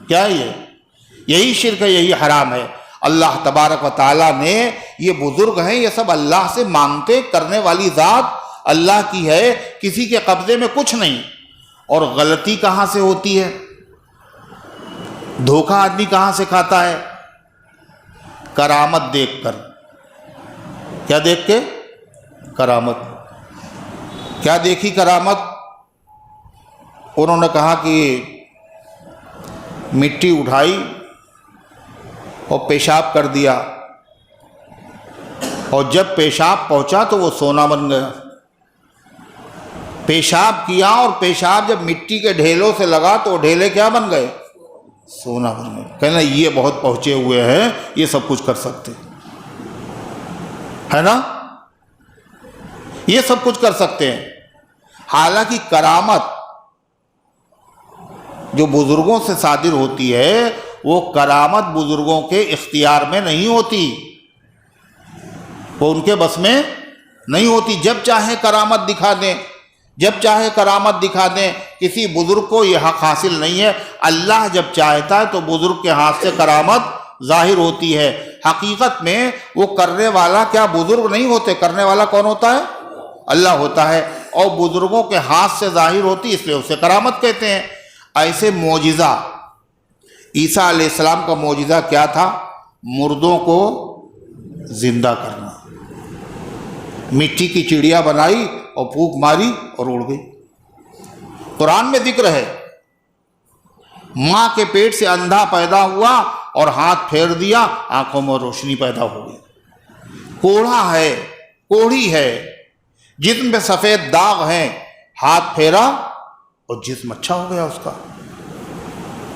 کیا ہے یہی شرک ہے, یہی حرام ہے. اللہ تبارک و تعالیٰ نے یہ بزرگ ہیں, یہ سب اللہ سے مانگتے کرنے والی ذات اللہ کی ہے, کسی کے قبضے میں کچھ نہیں. اور غلطی کہاں سے ہوتی ہے, دھوکہ آدمی کہاں سے کھاتا ہے؟ کرامت دیکھ کر. کیا دیکھ کے؟ کرامت. کیا دیکھی کرامت؟ انہوں نے کہا کہ مٹی اٹھائی اور پیشاب کر دیا, اور جب پیشاب پہنچا تو وہ سونا بن گیا. پیشاب کیا اور پیشاب جب مٹی کے ڈھیلوں سے لگا تو وہ ڈھیلے کیا بن گئے؟ سونا بن گئے. کہنا یہ بہت پہنچے ہوئے ہیں, یہ سب کچھ کر سکتے ہے نا, یہ سب کچھ کر سکتے ہیں. حالانکہ کرامت جو بزرگوں سے صادر ہوتی ہے وہ کرامت بزرگوں کے اختیار میں نہیں ہوتی, وہ ان کے بس میں نہیں ہوتی. جب چاہے کرامت دکھا دیں, جب چاہے کرامت دکھا دیں. کسی بزرگ کو یہ حق حاصل نہیں ہے. اللہ جب چاہتا ہے تو بزرگ کے ہاتھ سے کرامت ظاہر ہوتی ہے. حقیقت میں وہ کرنے والا کیا بزرگ نہیں ہوتے, کرنے والا کون ہوتا ہے؟ اللہ ہوتا ہے, اور بزرگوں کے ہاتھ سے ظاہر ہوتی, اس لیے اسے کرامت کہتے ہیں. ایسے معجزہ, عیسیٰ علیہ السلام کا معجزہ کیا تھا؟ مردوں کو زندہ کرنا. مٹی کی چڑیا بنائی اور پھونک ماری اور اڑ گئی. قرآن میں ذکر ہے, ماں کے پیٹ سے اندھا پیدا ہوا اور ہاتھ پھیر دیا, آنکھوں میں روشنی پیدا ہو گئی. کوڑھا ہے, کوڑھی ہے, جسم پہ سفید داغ ہیں, ہاتھ پھیرا اور جسم اچھا ہو گیا اس کا.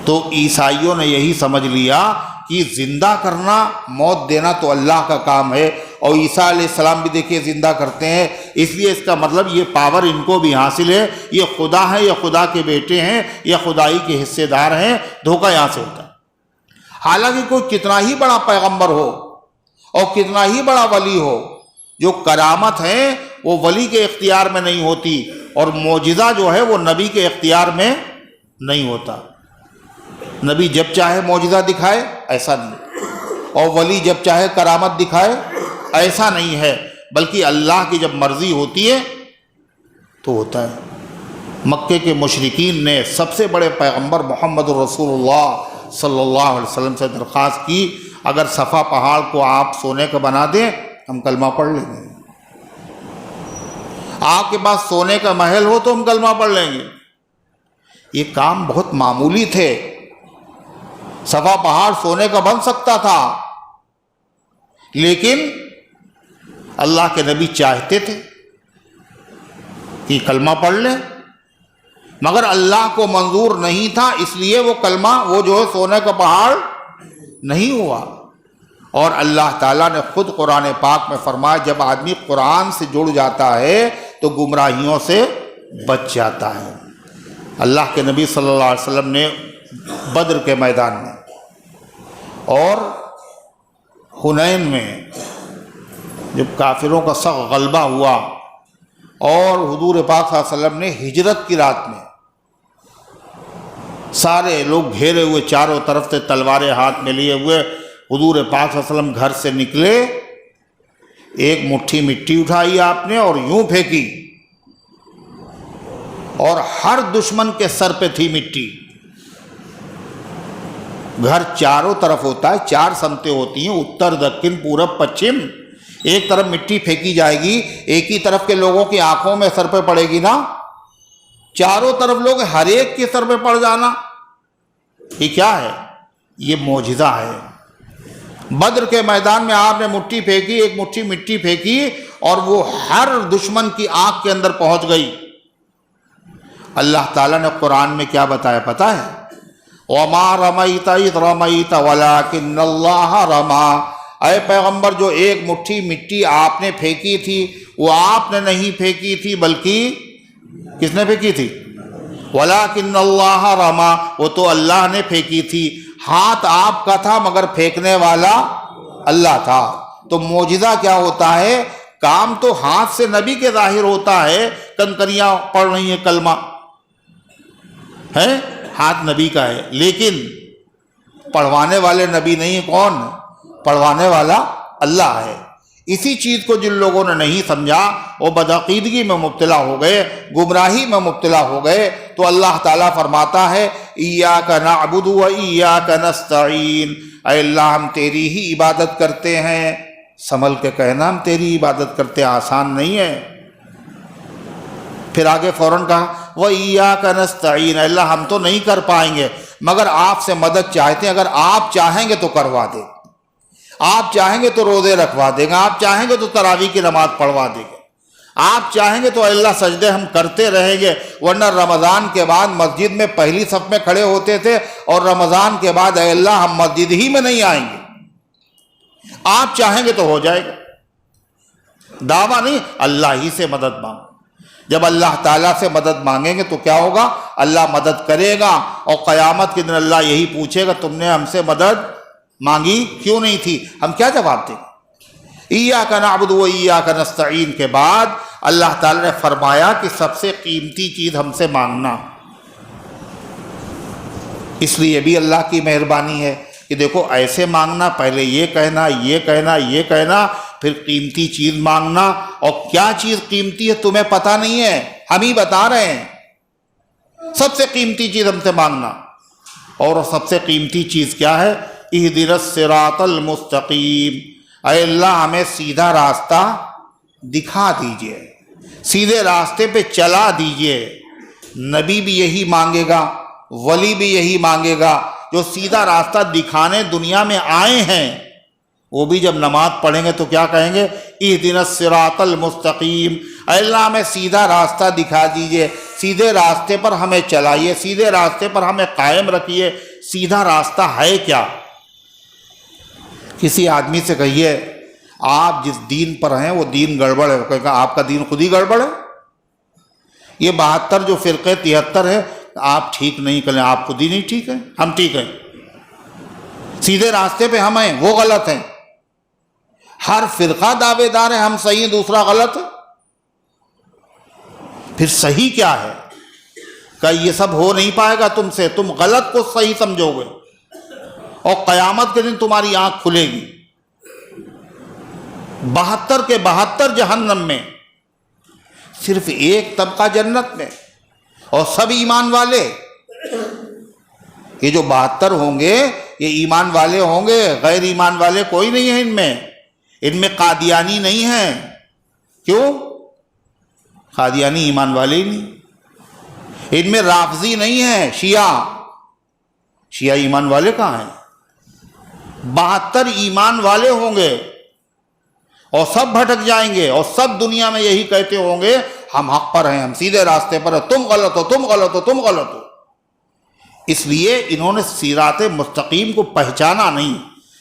تو عیسائیوں نے یہی سمجھ لیا کہ زندہ کرنا, موت دینا تو اللہ کا کام ہے, اور عیسیٰ علیہ السلام بھی دیکھیے زندہ کرتے ہیں, اس لیے اس کا مطلب یہ پاور ان کو بھی حاصل ہے, یہ خدا ہے, یہ خدا کے بیٹے ہیں, یہ خدائی کے حصے دار ہیں. دھوکہ یہاں سے ہوتا ہے. حالانکہ کوئی کتنا ہی بڑا پیغمبر ہو اور کتنا ہی بڑا ولی ہو, جو کرامت ہے وہ ولی کے اختیار میں نہیں ہوتی, اور معجزہ جو ہے وہ نبی کے اختیار میں نہیں ہوتا. نبی جب چاہے معجزہ دکھائے ایسا نہیں, اور ولی جب چاہے کرامت دکھائے ایسا نہیں ہے, بلکہ اللہ کی جب مرضی ہوتی ہے تو ہوتا ہے. مکے کے مشرکین نے سب سے بڑے پیغمبر محمد رسول اللہ صلی اللہ علیہ وسلم سے درخواست کی, اگر صفا پہاڑ کو آپ سونے کا بنا دیں ہم کلمہ پڑھ لیں گے. آپ کے پاس سونے کا محل ہو تو ہم کلمہ پڑھ لیں گے. یہ کام بہت معمولی تھے. صفا پہاڑ سونے کا بن سکتا تھا, لیکن اللہ کے نبی چاہتے تھے کہ کلمہ پڑھ لیں, مگر اللہ کو منظور نہیں تھا, اس لیے وہ کلمہ وہ جو ہے سونے کا پہاڑ نہیں ہوا. اور اللہ تعالیٰ نے خود قرآن پاک میں فرمایا, جب آدمی قرآن سے جڑ جاتا ہے تو گمراہیوں سے بچ جاتا ہے. اللہ کے نبی صلی اللہ علیہ وسلم نے بدر کے میدان میں اور حنین میں جب کافروں کا سخت غلبہ ہوا, اور حضور پاک صلی اللہ علیہ وسلم نے ہجرت کی رات میں سارے لوگ گھیرے ہوئے چاروں طرف سے تلواریں ہاتھ میں لیے ہوئے, حضور پاک صلی اللہ علیہ وسلم گھر سے نکلے, ایک مٹھی مٹی اٹھائی آپ نے اور یوں پھینکی, اور ہر دشمن کے سر پہ تھی مٹی. گھر چاروں طرف ہوتا ہے, چار سمتیں ہوتی ہیں, اتر دکن پورب پچھم. ایک طرف مٹی پھینکی جائے گی, ایک ہی طرف کے لوگوں کی آنکھوں میں سر پہ پڑے گی نا, چاروں طرف لوگ ہر ایک کے سر پہ پڑ جانا, یہ کیا ہے؟ یہ معجزہ ہے. بدر کے میدان میں آپ نے مٹھی پھینکی, ایک مٹھی مٹی پھینکی, اور وہ ہر دشمن کی آنکھ کے اندر پہنچ گئی. اللہ تعالیٰ نے قرآن میں کیا بتایا پتہ ہے؟ وَمَا رَمَيْتَ إِذْ رَمَيْتَ وَلَكِنَّ اللَّهَ رَمَى. اے پیغمبر, جو ایک مٹھی مٹی آپ نے پھینکی تھی وہ آپ نے نہیں پھینکی تھی, بلکہ کس نے پھینکی تھی؟ وَلَكِنَّ اللَّهَ رَمَى, وہ تو اللہ نے پھینکی تھی. ہاتھ آپ کا تھا مگر پھینکنے والا اللہ تھا. تو معجزہ کیا ہوتا ہے؟ کام تو ہاتھ سے نبی کے ظاہر ہوتا ہے، کنکریاں پڑھ رہی ہیں کلمہ ہے، ہاتھ نبی کا ہے، لیکن پڑھوانے والے نبی نہیں، کون پڑھوانے والا؟ اللہ ہے۔ اسی چیز کو جن لوگوں نے نہیں سمجھا وہ بدعقیدگی میں مبتلا ہو گئے، گمراہی میں مبتلا ہو گئے، تو اللہ تعالیٰ فرماتا ہے ایاک نعبد و ایاک نستعین، اے اللہ ہم تیری ہی عبادت کرتے ہیں۔ سنبھل کے کہنا، ہم تیری عبادت کرتے ہیں، آسان نہیں ہے۔ پھر آگے فوراً کہا وَإِيَّاكَ نَسْتَعِينُ، اللہ ہم تو نہیں کر پائیں گے مگر آپ سے مدد چاہتے ہیں، اگر آپ چاہیں گے تو کروا دیں، آپ چاہیں گے تو روزے رکھوا دیں گے، آپ چاہیں گے تو تراویح کی نماز پڑھوا دیں گے، آپ چاہیں گے تو اللہ سجدے ہم کرتے رہیں گے، ورنہ رمضان کے بعد مسجد میں پہلی صف میں کھڑے ہوتے تھے اور رمضان کے بعد اے اللہ ہم مسجد ہی میں نہیں آئیں گے، آپ چاہیں گے تو ہو جائے گا۔ دعویٰ نہیں، اللہ ہی سے مدد مانگو۔ جب اللہ تعالیٰ سے مدد مانگیں گے تو کیا ہوگا؟ اللہ مدد کرے گا، اور قیامت کے دن اللہ یہی پوچھے گا تم نے ہم سے مدد مانگی کیوں نہیں تھی؟ ہم کیا جواب دیں گے؟ ایاک نعبد و ایاک نستعین کے بعد اللہ تعالیٰ نے فرمایا کہ سب سے قیمتی چیز ہم سے مانگنا۔ اس لیے بھی اللہ کی مہربانی ہے کہ دیکھو ایسے مانگنا، پہلے یہ کہنا، یہ کہنا، یہ کہنا، پھر قیمتی چیز مانگنا، اور کیا چیز قیمتی ہے تمہیں پتہ نہیں ہے، ہم ہی بتا رہے ہیں۔ سب سے قیمتی چیز ہم سے مانگنا، اور سب سے قیمتی چیز کیا ہے؟ اہدنا الصراط المستقیم، اے اللہ ہمیں سیدھا راستہ دکھا دیجئے، سیدھے راستے پہ چلا دیجئے۔ نبی بھی یہی مانگے گا، ولی بھی یہی مانگے گا، جو سیدھا راستہ دکھانے دنیا میں آئے ہیں، وہ بھی جب نماز پڑھیں گے تو کیا کہیں گے؟ اہدنا الصراط المستقیم، اے اللہ ہمیں سیدھا راستہ دکھا دیجئے، سیدھے راستے پر ہمیں چلائیے، سیدھے راستے پر ہمیں قائم رکھیے۔ سیدھا راستہ ہے کیا؟ کسی آدمی سے کہیے آپ جس دین پر ہیں وہ دین گڑبڑ ہے، وہ کہے گا آپ کا دین خود ہی گڑبڑ ہے، یہ 72 جو فرقے 73 ہے آپ ٹھیک نہیں کریں، آپ خود ہی نہیں ٹھیک ہیں، ہم ٹھیک ہیں، سیدھے راستے پہ ہم ہیں، وہ غلط ہیں۔ ہر فرقہ دعوے دار ہے ہم صحیح ہیں، دوسرا غلط ہے۔ پھر صحیح کیا ہے؟ کہ یہ سب ہو نہیں پائے گا تم سے، تم غلط کو صحیح سمجھو گے، اور قیامت کے دن تمہاری آنکھ کھلے گی۔ 72 کے 72 جہنم میں، صرف ایک طبقہ جنت میں، اور سب ایمان والے۔ یہ جو 72 ہوں گے یہ ایمان والے ہوں گے، غیر ایمان والے کوئی نہیں ہے ان میں قادیانی نہیں ہیں۔ کیوں؟ قادیانی ایمان والے ہی نہیں۔ ان میں رافضی نہیں ہیں، شیعہ ایمان والے کہاں ہیں؟ 72 ایمان والے ہوں گے، اور سب بھٹک جائیں گے، اور سب دنیا میں یہی کہتے ہوں گے ہم حق پر ہیں، ہم سیدھے راستے پر ہیں، تم غلط ہو، تم غلط ہو، تم غلط ہو۔ اس لیے انہوں نے صراط مستقیم کو پہچانا نہیں،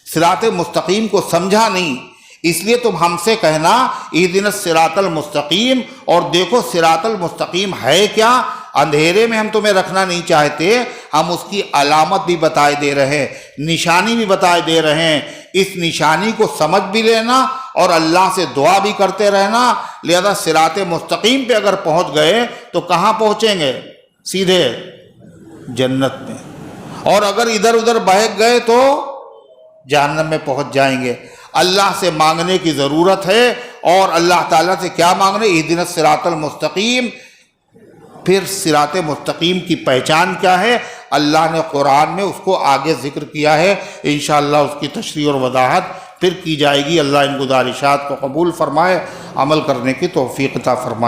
صراط مستقیم کو سمجھا نہیں۔ اس لیے تم ہم سے کہنا اہدنا الصراط المستقیم، اور دیکھو صراط المستقیم ہے کیا؟ اندھیرے میں ہم تمہیں رکھنا نہیں چاہتے، ہم اس کی علامت بھی بتائے دے رہے ہیں، نشانی بھی بتائے دے رہے ہیں۔ اس نشانی کو سمجھ بھی لینا اور اللہ سے دعا بھی کرتے رہنا۔ لہذا صراط مستقیم پہ اگر پہنچ گئے تو کہاں پہنچیں گے؟ سیدھے جنت میں، اور اگر ادھر ادھر بہک گئے تو جہنم میں پہنچ جائیں گے۔ اللہ سے مانگنے کی ضرورت ہے، اور اللہ تعالیٰ سے کیا مانگنے؟ اہدنا الصراط المستقیم۔ پھر صراط مستقیم کی پہچان کیا ہے؟ اللہ نے قرآن میں اس کو آگے ذکر کیا ہے، انشاءاللہ اس کی تشریح اور وضاحت پھر کی جائے گی۔ اللہ ان گزارشات کو قبول فرمائے، عمل کرنے کی توفیق عطا فرمائے۔